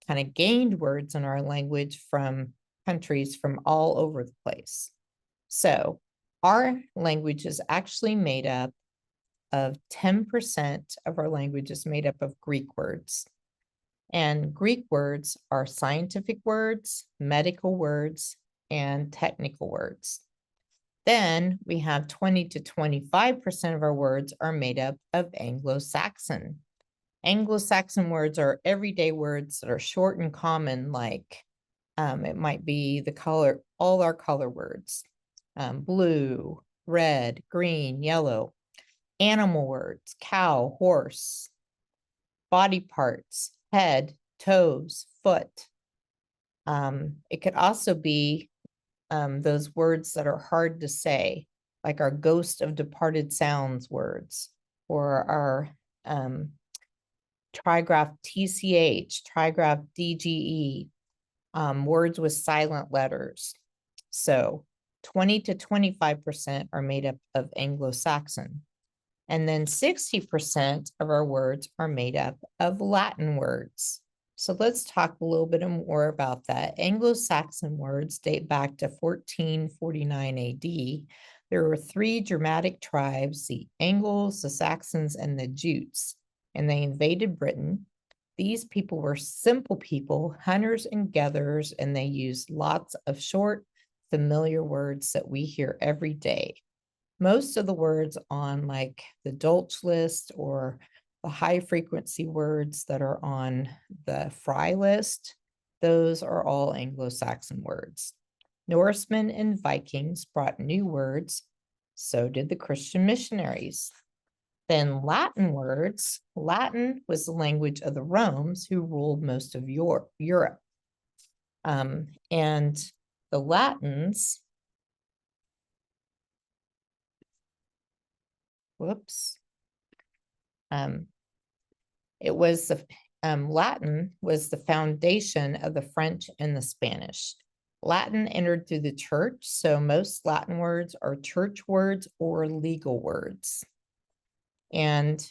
of gained words in our language from countries from all over the place. So our language is actually made up of 10% of our language is made up of Greek words. And Greek words are scientific words, medical words, and technical words. Then we have 20 to 25% of our words are made up of Anglo-Saxon. Anglo-Saxon words are everyday words that are short and common, like it might be the color, all our color words, blue, red, green, yellow. Animal words, cow, horse. Body parts, head, toes, foot. It could also be those words that are hard to say, like our ghost of departed sounds words, or our trigraph TCH, trigraph DGE, words with silent letters. So 20 to 25% are made up of Anglo-Saxon. And then 60% of our words are made up of Latin words. So let's talk a little bit more about that. Anglo-Saxon words date back to 1449 AD. There were 3 Germanic tribes, the Angles, the Saxons, and the Jutes, and they invaded Britain. These people were simple people, hunters and gatherers, and they used lots of short, familiar words that we hear every day. Most of the words on like the Dolch list or the high frequency words that are on the Fry list, those are all Anglo-Saxon words. Norsemen and Vikings brought new words, so did the Christian missionaries. Then Latin words. Latin was the language of the Romans who ruled most of Europe. And the Latins, it was the Latin was the foundation of the French and the Spanish. Latin entered through the church, so most Latin words are church words or legal words. And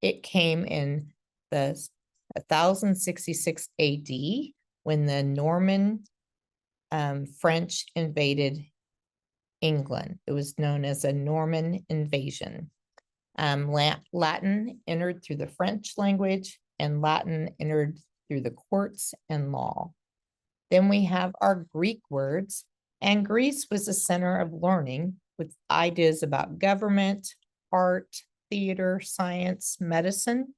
it came in the 1066 AD when the Norman French invaded England. It was known as a Norman invasion. Latin entered through the French language, and Latin entered through the courts and law. Then we have our Greek words, and Greece was the center of learning with ideas about government, art, theater, science, medicine.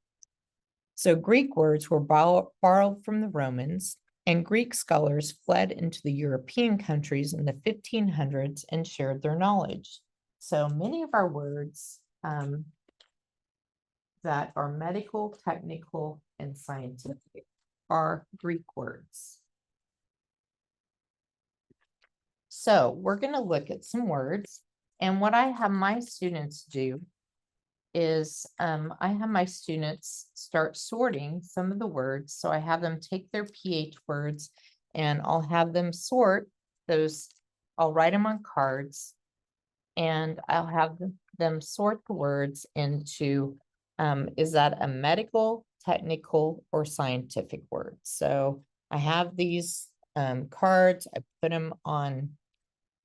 So Greek words were borrowed from the Romans, and Greek scholars fled into the European countries in the 1500s and shared their knowledge. So many of our words that are medical, technical, and scientific are Greek words. So we're going to look at some words, and what I have my students do is I have my students start sorting some of the words. So I have them take their PH words and I'll have them sort those. I'll write them on cards and I'll have them sort the words into, is that a medical, technical, or scientific word? So I have these cards, I put them on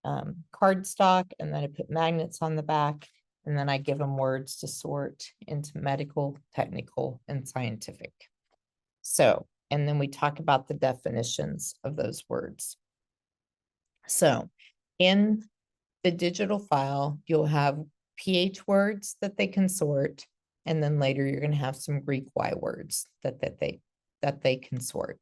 cardstock, and then I put magnets on the back. And then I give them words to sort into medical, technical, and scientific. So, and then we talk about the definitions of those words. So in the digital file, you'll have PH words that they can sort. And then later you're going to have some Greek Y words that they can sort.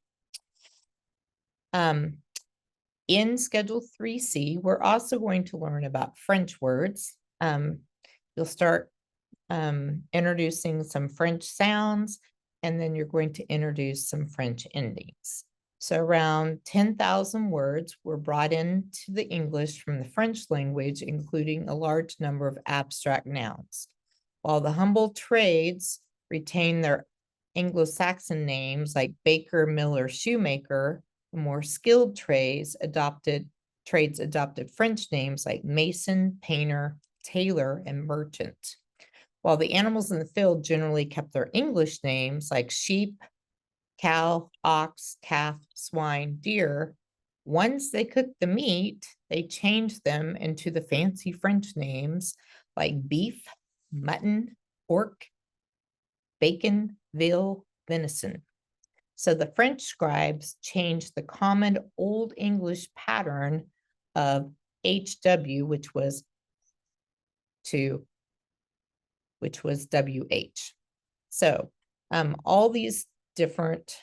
In Schedule 3C, we're also going to learn about French words. You'll start introducing some French sounds, and then you're going to introduce some French endings. So around 10,000 words were brought into the English from the French language, including a large number of abstract nouns. While the humble trades retain their Anglo-Saxon names like baker, miller, shoemaker, the more skilled trades adopted French names like mason, painter, tailor, and merchant. While the animals in the field generally kept their English names like sheep, cow, ox, calf, swine, deer, once they cooked the meat, they changed them into the fancy French names like beef, mutton, pork, bacon, veal, venison. So the French scribes changed the common Old English pattern of HW, which was WH. So all these different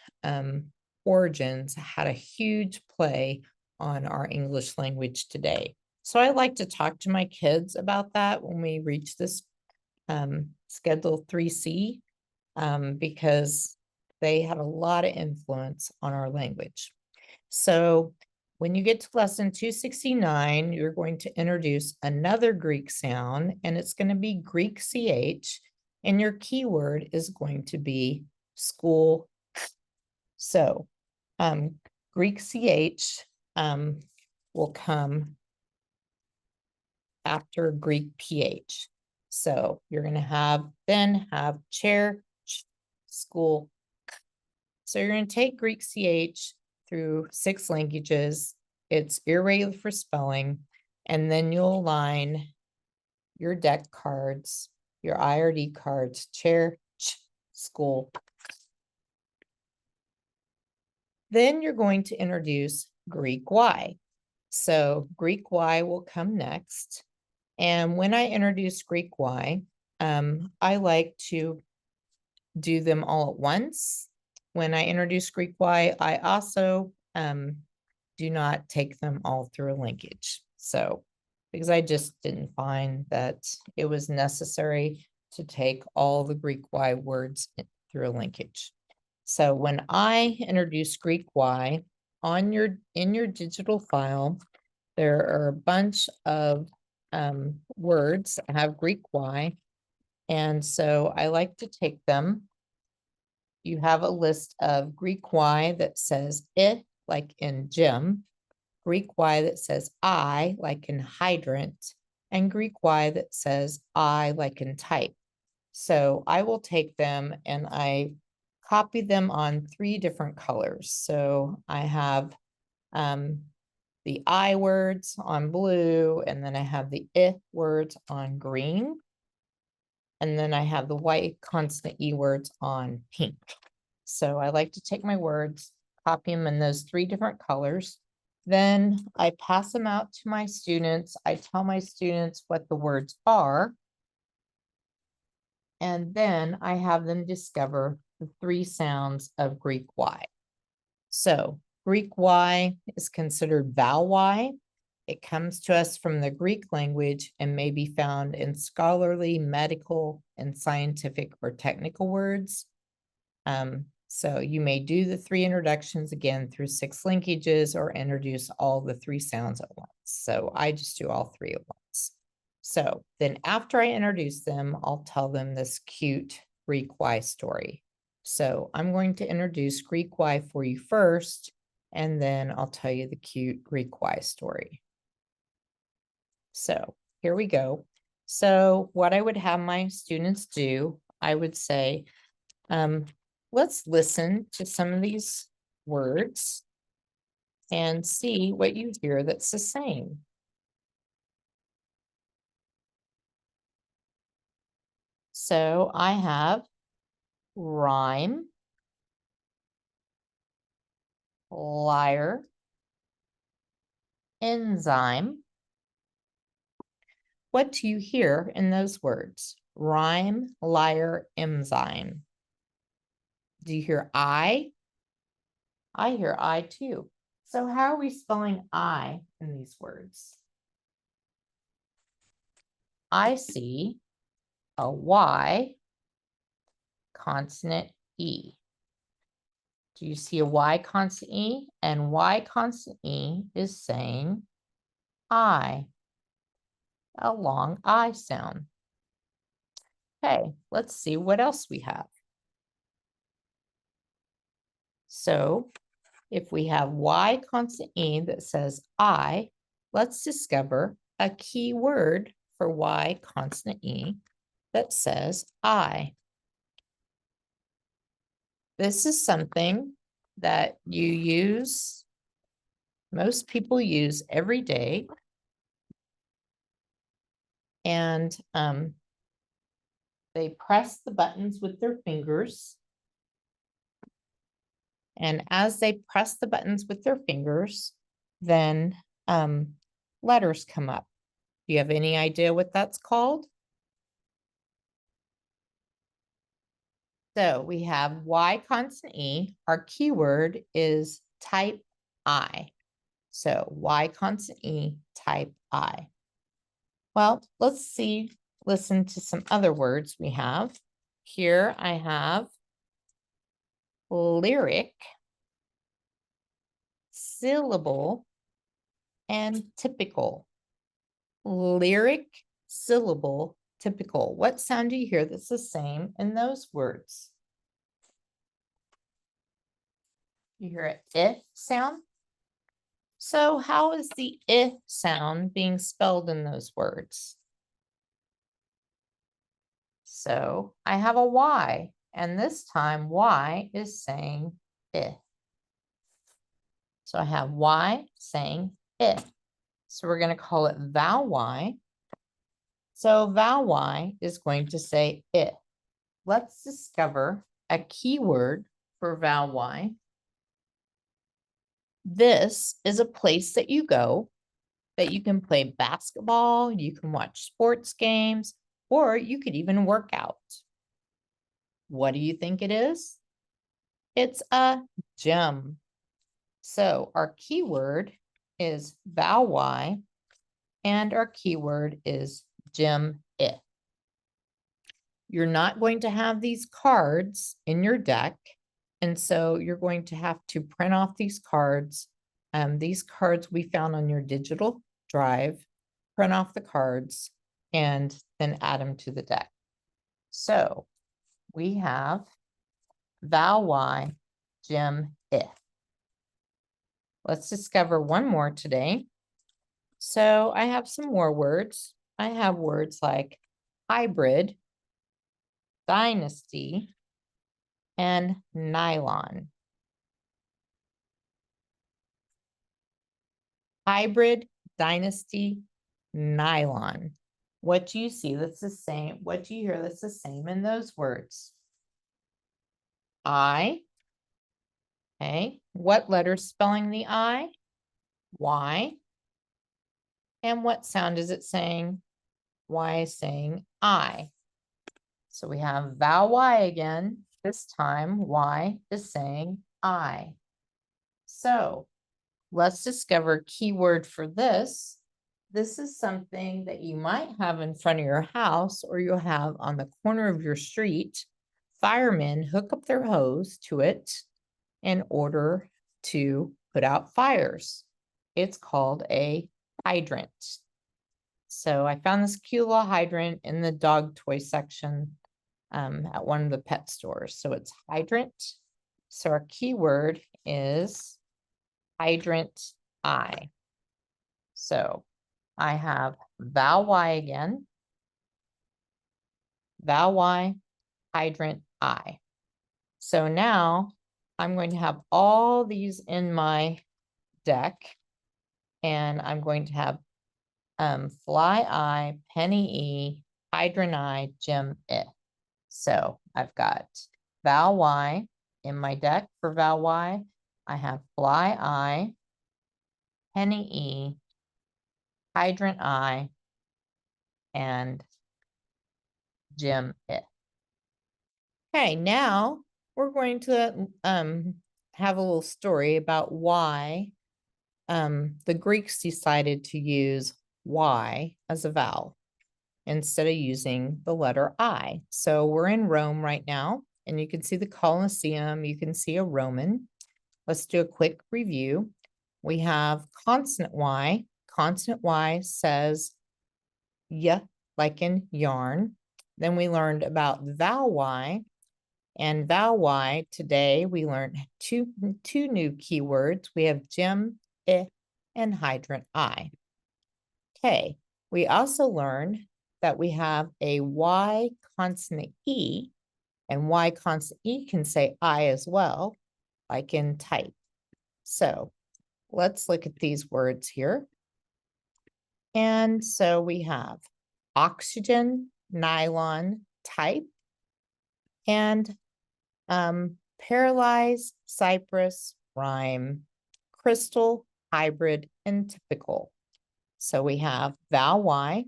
origins had a huge play on our English language today. So I like to talk to my kids about that when we reach this Schedule 3C because they had a lot of influence on our language. So when you get to lesson 269, you're going to introduce another Greek sound, and it's going to be Greek CH, and your keyword is going to be school. So Greek CH will come after Greek PH. So you're going to then have chair, school. So you're going to take Greek CH through 6 languages. It's irregular for spelling. And then you'll align your deck cards, your IRD cards, chair, school. Then you're going to introduce Greek Y. So Greek Y will come next. And when I introduce Greek Y, I like to do them all at once. When I introduce Greek Y, I also do not take them all through a linkage. So, because I just didn't find that it was necessary to take all the Greek Y words through a linkage. So when I introduce Greek Y in your digital file, there are a bunch of words that have Greek Y. And so I like to take them. You have a list of Greek Y that says I, like in gym, Greek Y that says I, like in hydrant, and Greek Y that says I, like in type. So I will take them and I copy them on 3 different colors. So I have the I words on blue, and then I have the I words on green. And then I have the white consonant E words on pink. So I like to take my words, copy them in those 3 different colors. Then I pass them out to my students. I tell my students what the words are. And then I have them discover the 3 sounds of Greek Y. So Greek Y is considered vowel Y. It comes to us from the Greek language and may be found in scholarly, medical, and scientific or technical words. So you may do the 3 introductions again through 6 linkages or introduce all the 3 sounds at once. So I just do all 3 at once. So then after I introduce them, I'll tell them this cute Greek Y story. So I'm going to introduce Greek Y for you first, and then I'll tell you the cute Greek Y story. So here we go. So what I would have my students do, I would say, let's listen to some of these words and see what you hear that's the same. So I have rhyme, liar, enzyme. What do you hear in those words? Rhyme, liar, enzyme. Do you hear I? I hear I too. So how are we spelling I in these words? I see a Y, consonant E. Do you see a Y constant E? And Y constant E is saying I, a long I sound. Okay, let's see what else we have. So if we have Y constant E that says I, let's discover a key word for Y constant E that says I. This is something that you use, most people use every day. And they press the buttons with their fingers. And as they press the buttons with their fingers, then letters come up. Do you have any idea what that's called? So we have Y constant E. Our keyword is type I. So Y constant E, type I. Well, let's see, listen to some other words we have. Here I have lyric, syllable, and typical. Lyric, syllable, typical. What sound do you hear that's the same in those words? You hear an I sound? So how is the I sound being spelled in those words? So I have a Y, and this time Y is saying I. So I have Y saying I. So we're going to call it vowel Y. So vowel Y is going to say I. Let's discover a keyword for vowel Y. This is a place that you go that you can play basketball, you can watch sports games, or you could even work out. What do you think it is? It's a gym. So our keyword is vowel Y, and our keyword is gym I. You're not going to have these cards in your deck, and so you're going to have to print off these cards. These cards we found on your digital drive, print off the cards, and then add them to the deck. So we have vowel Y, gym I. Let's discover one more today. So I have some more words. I have words like hybrid, dynasty, and nylon. Hybrid, dynasty, nylon. What do you see that's the same? What do you hear that's the same in those words? I. Okay. What letter's spelling the I? Y. And what sound is it saying? Y is saying I. So we have vowel Y again. This time Y is saying I. So let's discover a keyword for this. This is something that you might have in front of your house, or you'll have on the corner of your street. Firemen hook up their hose to it in order to put out fires. It's called a hydrant. So I found this cute little hydrant in the dog toy section at one of the pet stores. So it's hydrant. So our keyword is hydrant I. So I have vowel Y again, vowel Y, hydrant I. So now I'm going to have all these in my deck, and I'm going to have fly I, penny E, hydrant I, gym I. So I've got vowel Y in my deck for vowel Y. I have fly I, penny E, hydrant I, and gym I. Okay, now we're going to have a little story about why the Greeks decided to use Y as a vowel instead of using the letter I. So we're in Rome right now, and you can see the Colosseum, you can see a Roman. Let's do a quick review. We have consonant Y. Consonant Y says y, like in yarn. Then we learned about vowel Y. And vowel Y, today we learned two new keywords. We have gem, I, and hydrant, I. Okay, we also learned that we have a Y consonant E, and Y consonant E can say I as well, like in type. So let's look at these words here. And so we have oxygen, nylon, type, and paralyze, cypress, rhyme, crystal, hybrid, and typical. So we have vowel Y,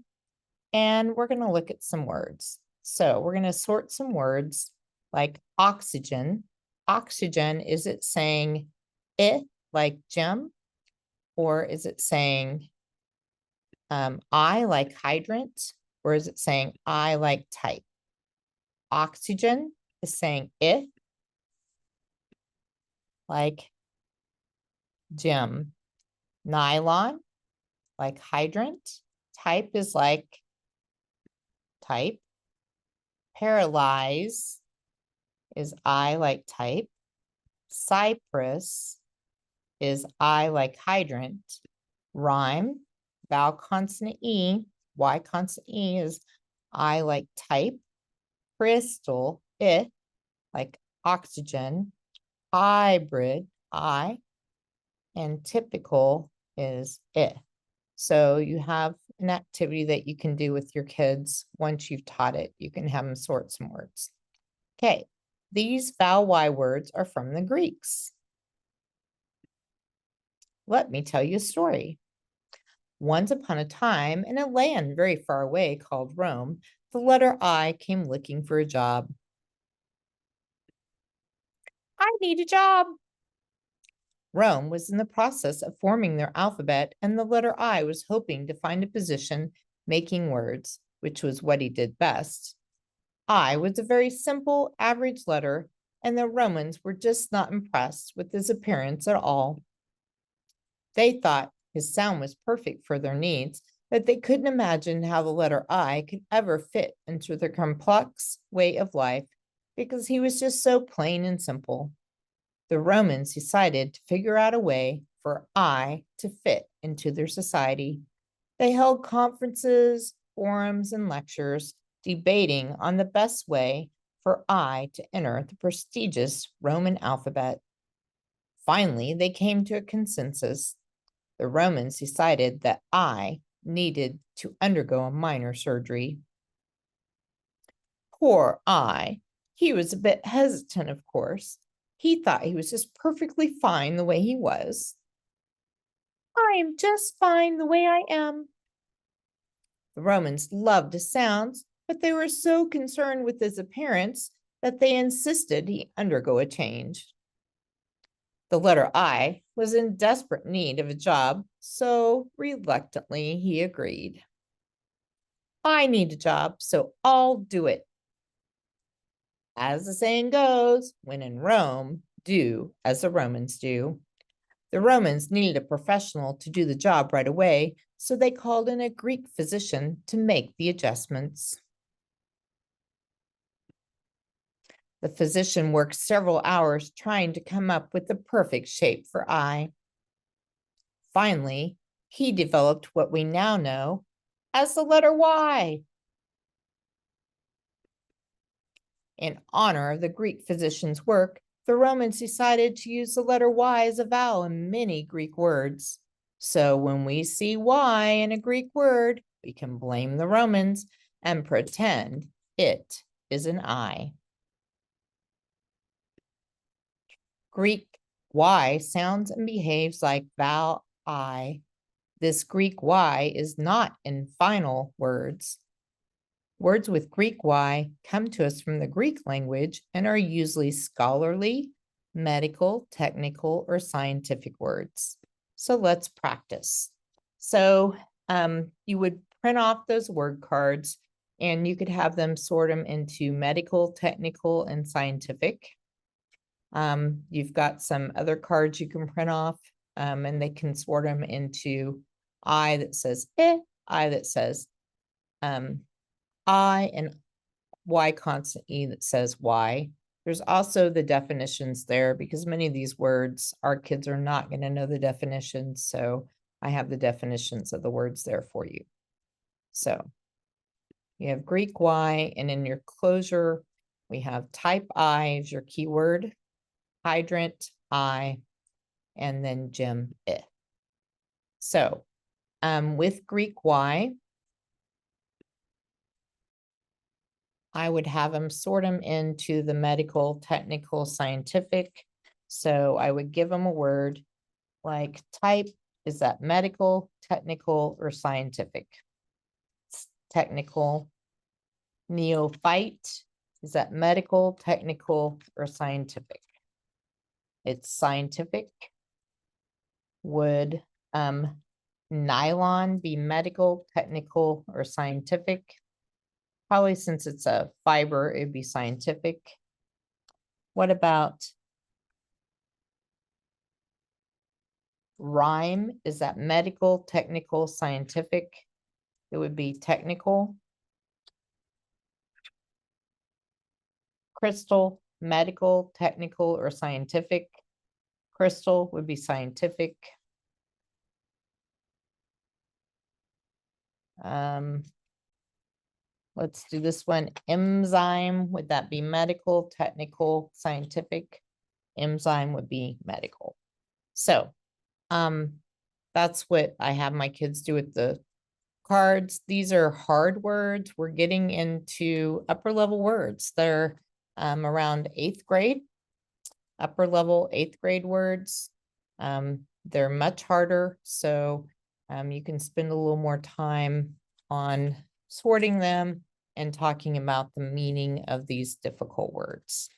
and we're going to look at some words. So we're going to sort some words like oxygen. Oxygen, is it saying I like gem? Or is it saying I like hydrant? Or is it saying I like type? Oxygen is saying I like gem. Nylon, like hydrant. Type is like type. Paralyze is I like type. Cypress is I like hydrant. Rhyme, vowel consonant E, Y consonant E is I like type. Crystal, I, like oxygen. Hybrid, I. And typical is I. So you have an activity that you can do with your kids. Once you've taught it, you can have them sort some words. Okay, these vowel Y words are from the Greeks. Let me tell you a story. Once upon a time, in a land very far away called Rome, the letter I came looking for a job. I need a job. Rome was in the process of forming their alphabet, and the letter I was hoping to find a position making words, which was what he did best. I was a very simple, average letter, and the Romans were just not impressed with his appearance at all. They thought his sound was perfect for their needs, but they couldn't imagine how the letter I could ever fit into their complex way of life because he was just so plain and simple. The Romans decided to figure out a way for I to fit into their society. They held conferences, forums, and lectures debating on the best way for I to enter the prestigious Roman alphabet. Finally, they came to a consensus. The Romans decided that I needed to undergo a minor surgery. Poor I. He was a bit hesitant, of course. He thought he was just perfectly fine the way he was. I am just fine the way I am. The Romans loved his sounds, but they were so concerned with his appearance that they insisted he undergo a change. The letter I was in desperate need of a job, so reluctantly he agreed. I need a job, so I'll do it. As the saying goes, when in Rome, do as the Romans do. The Romans needed a professional to do the job right away, so they called in a Greek physician to make the adjustments. The physician worked several hours trying to come up with the perfect shape for I. Finally, he developed what we now know as the letter Y. In honor of the Greek physician's work, the Romans decided to use the letter Y as a vowel in many Greek words. So when we see Y in a Greek word, we can blame the Romans and pretend it is an I. Greek Y sounds and behaves like vowel I. This Greek Y is not in final words. Words with Greek Y come to us from the Greek language and are usually scholarly, medical, technical, or scientific words. So let's practice. So you would print off those word cards. And you could have them sort them into medical, technical, and scientific. You've got some other cards you can print off, and they can sort them into I that says I that says I, and Y constant E that says Y. There's also the definitions there because many of these words, our kids are not going to know the definitions. So I have the definitions of the words there for you. So you have Greek Y, and in your closure, we have type I as your keyword, hydrant I, and then gem I. So with Greek Y, I would have them sort them into the medical, technical, scientific. So I would give them a word like type, is that medical, technical, or scientific? It's technical. Neophyte, is that medical, technical, or scientific? It's scientific. Would nylon be medical, technical, or scientific? Probably since it's a fiber, it'd be scientific. What about rhyme? Is that medical, technical, scientific? It would be technical. Crystal, medical, technical, or scientific? Crystal would be scientific. Let's do this one. Enzyme, would that be medical, technical, scientific? Enzyme would be medical. So that's what I have my kids do with the cards. These are hard words. We're getting into upper level words. They're around 8th grade, upper level 8th grade words. They're much harder. So you can spend a little more time on sorting them and talking about the meaning of these difficult words.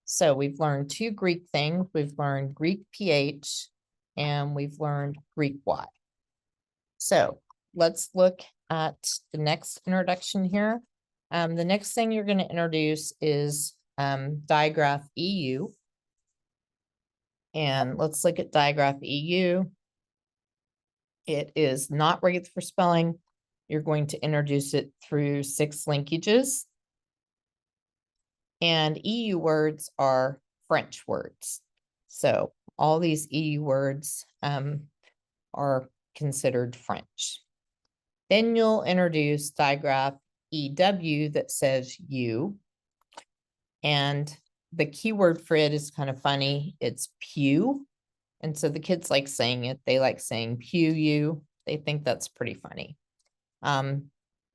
So we've learned 2 Greek things. We've learned Greek PH and we've learned Greek Y. So let's look at the next introduction here. The next thing you're going to introduce is digraph EU. And let's look at digraph EU. It is not regular for spelling. You're going to introduce it through 6 linkages. And EU words are French words. So all these EU words are considered French. Then you'll introduce digraph EW that says you. And the keyword for it is kind of funny. It's pew. And so the kids like saying it. They like saying pew you. They think that's pretty funny.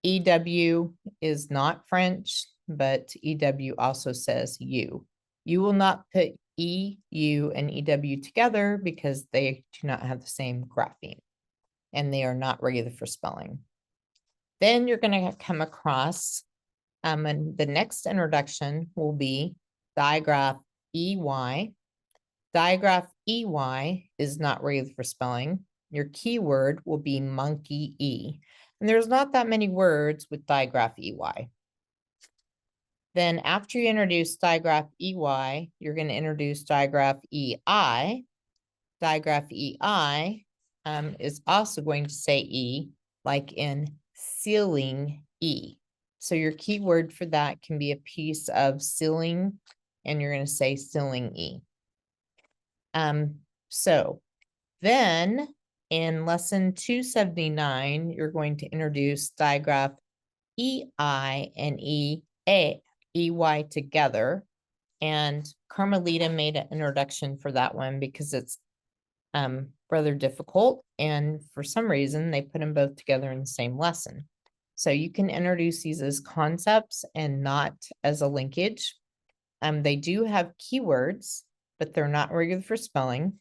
EW is not French, but EW also says you. You will not put EU and EW together because they do not have the same grapheme and they are not regular for spelling. Then you're going to come across, and the next introduction will be digraph EY. Digraph EY is not regular for spelling. Your keyword will be monkey E. And there's not that many words with digraph EY. Then after you introduce digraph EY, you're going to introduce digraph EI. Digraph EI is also going to say E, like in sealing E. So your keyword for that can be a piece of sealing, and you're going to say sealing E. So then in lesson 279, you're going to introduce digraph EI and EY together. And Carmelita made an introduction for that one because it's rather difficult. And for some reason, they put them both together in the same lesson. So you can introduce these as concepts and not as a linkage. They do have keywords, but they're not regular for spelling.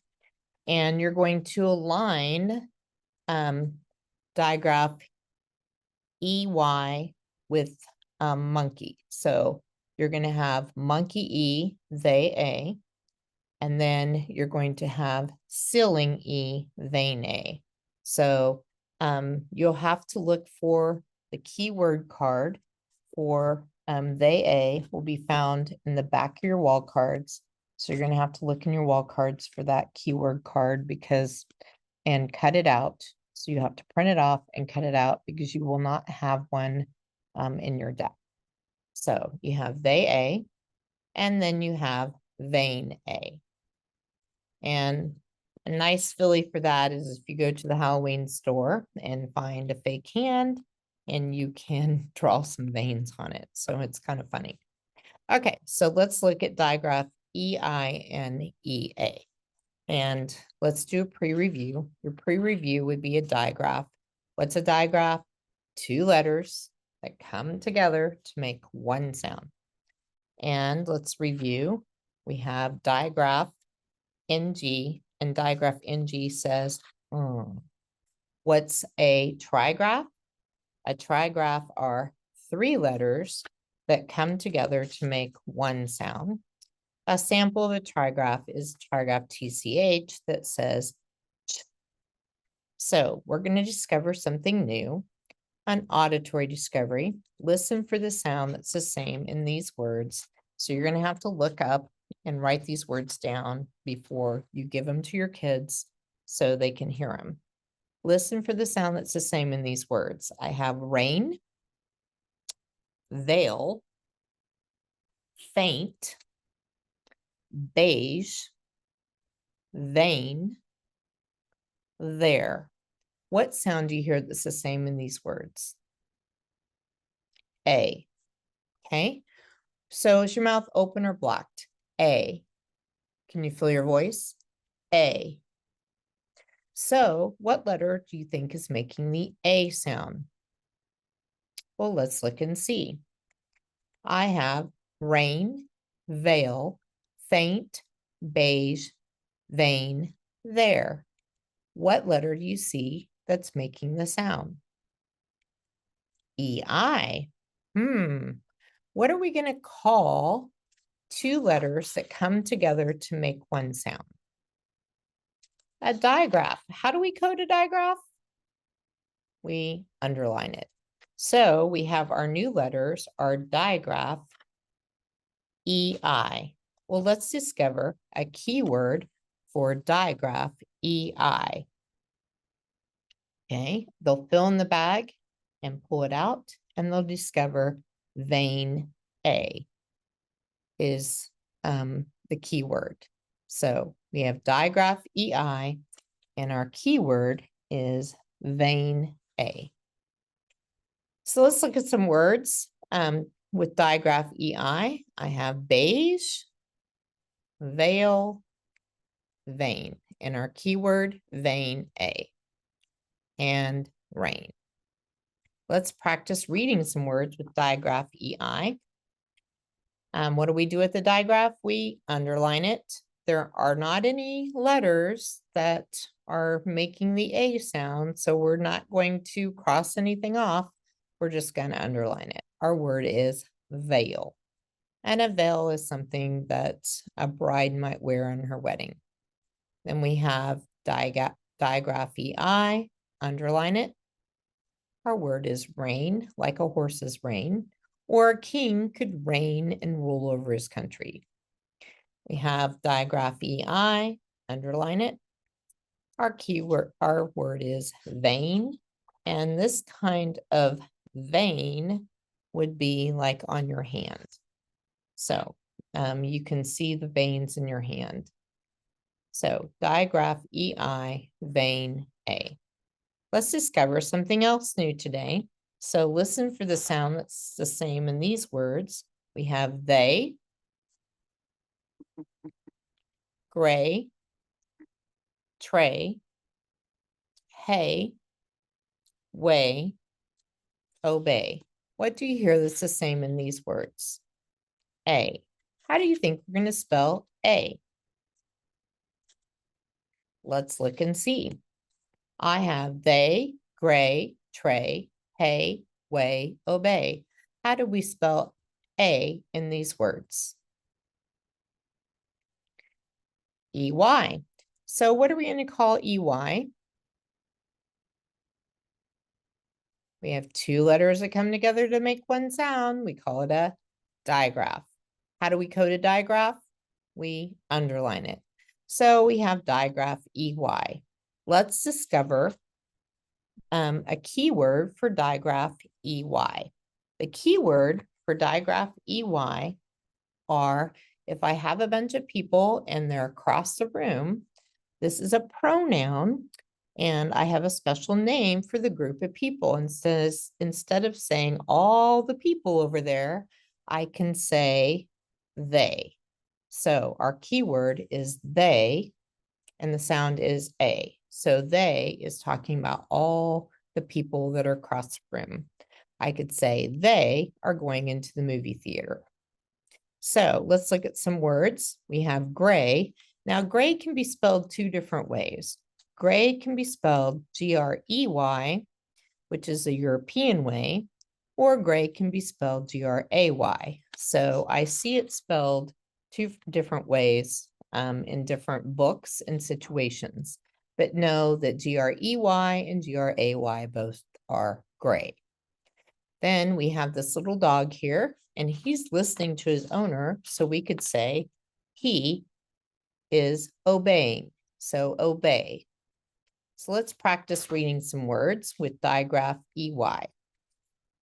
And you're going to align digraph EY with monkey. So you're going to have monkey E, they, A, and then you're going to have sealing E, they, nay. So you'll have to look for the keyword card for they A will be found in the back of your wall cards. So you're going to have to look in your wall cards for that keyword card and cut it out. So you have to print it off and cut it out because you will not have one in your deck. So you have they A, and then you have vein A. And a nice filly for that is if you go to the Halloween store and find a fake hand and you can draw some veins on it. So it's kind of funny. Okay, so let's look at digraph EI and EA. And let's do a pre-review. Your pre-review would be a digraph. What's a digraph? Two letters that come together to make one sound. And let's review. We have digraph NG, and digraph NG says, what's a trigraph? A trigraph are three letters that come together to make one sound. A sample of a trigraph is trigraph TCH that says ch. So we're going to discover something new, an auditory discovery. Listen for the sound that's the same in these words. So you're going to have to look up and write these words down before you give them to your kids so they can hear them. Listen for the sound that's the same in these words. I have rain, veil, faint, beige, vein, there. What sound do you hear that's the same in these words? A. Okay. So is your mouth open or blocked? A. Can you feel your voice? A. So what letter do you think is making the A sound? Well, let's look and see. I have rain, veil, faint, beige, vein, there. What letter do you see that's making the sound? EI. What are we going to call two letters that come together to make one sound? A digraph. How do we code a digraph? We underline it. So we have our new letters, our digraph EI. Well, let's discover a keyword for digraph EI. Okay, they'll fill in the bag and pull it out, and they'll discover vein A is the keyword. So we have digraph EI, and our keyword is vein A. So let's look at some words. With digraph EI, I have beige, veil, vein, and our keyword vein A, and rain. Let's practice reading some words with digraph EI. What do we do with the digraph? We underline it. There are not any letters that are making the A sound, so we're not going to cross anything off. We're just going to underline it. Our word is veil. And a veil is something that a bride might wear on her wedding. Then we have digraph EI, underline it. Our word is reign, like a horse's reign, or a king could reign and rule over his country. We have digraph EI, underline it. Our word is vein, and this kind of vein would be like on your hand. So you can see the veins in your hand. So digraph EI, vein A. Let's discover something else new today. So listen for the sound that's the same in these words. We have they, gray, tray, hay, way, obey. What do you hear that's the same in these words? A. How do you think we're going to spell A? Let's look and see. I have they, gray, tray, hay, way, obey. How do we spell A in these words? EY. So what are we going to call EY? We have two letters that come together to make one sound. We call it a digraph. How do we code a digraph? We underline it. So we have digraph EY. Let's discover a keyword for digraph EY. The keyword for digraph EY are, if I have a bunch of people and they're across the room, this is a pronoun, and I have a special name for the group of people. Instead of saying all the people over there, I can say they. So our keyword is they, and the sound is A. So they is talking about all the people that are across the room. I could say they are going into the movie theater. So let's look at some words. We have gray. Now, gray can be spelled two different ways. Gray can be spelled Grey, which is a European way, or gray can be spelled Gray. So I see it spelled two different ways in different books and situations, but know that Grey and Gray both are gray. Then we have this little dog here, and he's listening to his owner. So we could say he is obeying. So obey. So let's practice reading some words with digraph EY.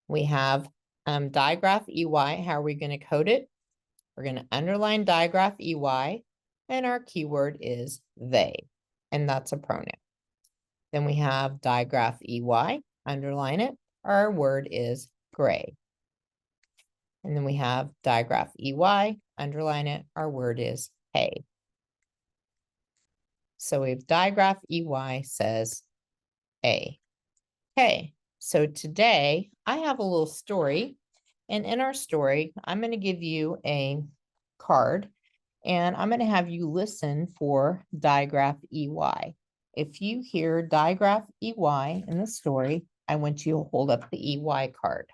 We have digraph EY. How are we going to code it? We're going to underline digraph EY, and our keyword is they, and that's a pronoun. Then we have digraph EY, underline it. Our word is gray. And then we have digraph EY, underline it. Our word is hay. So we have digraph EY says A. Okay, so today I have a little story. And in our story, I'm going to give you a card, and I'm going to have you listen for digraph EY. If you hear digraph EY in the story, I want you to hold up the EY card.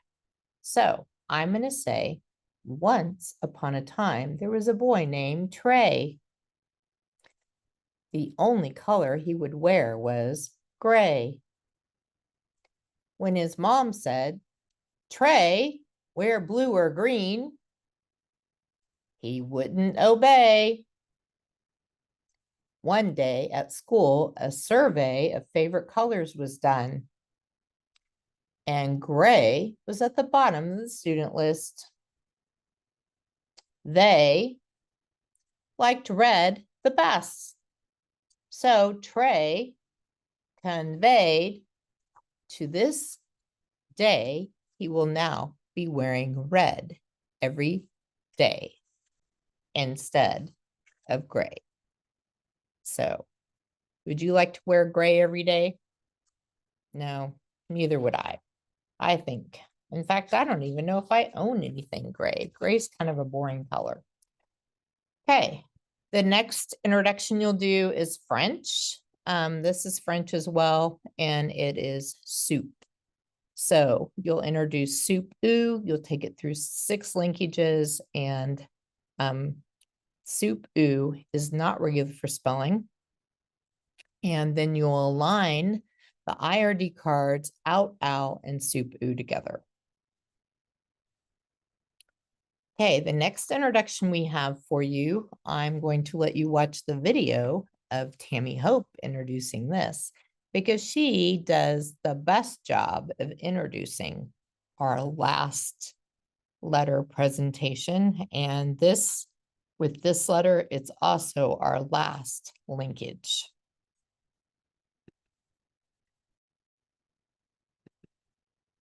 So I'm going to say, once upon a time, there was a boy named Trey. The only color he would wear was gray. When his mom said, Trey, wear blue or green, he wouldn't obey. One day at school, a survey of favorite colors was done, and gray was at the bottom of the student list. They liked red the best. So Trey conveyed to this day, he will now be wearing red every day instead of gray. So would you like to wear gray every day? No, neither would I. I think, in fact, I don't even know if I own anything gray. Gray's kind of a boring color. Okay, the next introduction you'll do is French. This is French as well, and it is soup. So you'll introduce soup oo, you'll take it through 6 linkages, and soup oo is not regular for spelling. And then you'll align the IRD cards out, and soup oo together. Okay, the next introduction we have for you, I'm going to let you watch the video of Tammy Hope introducing this, because she does the best job of introducing our last letter presentation. And this, with this letter, it's also our last linkage.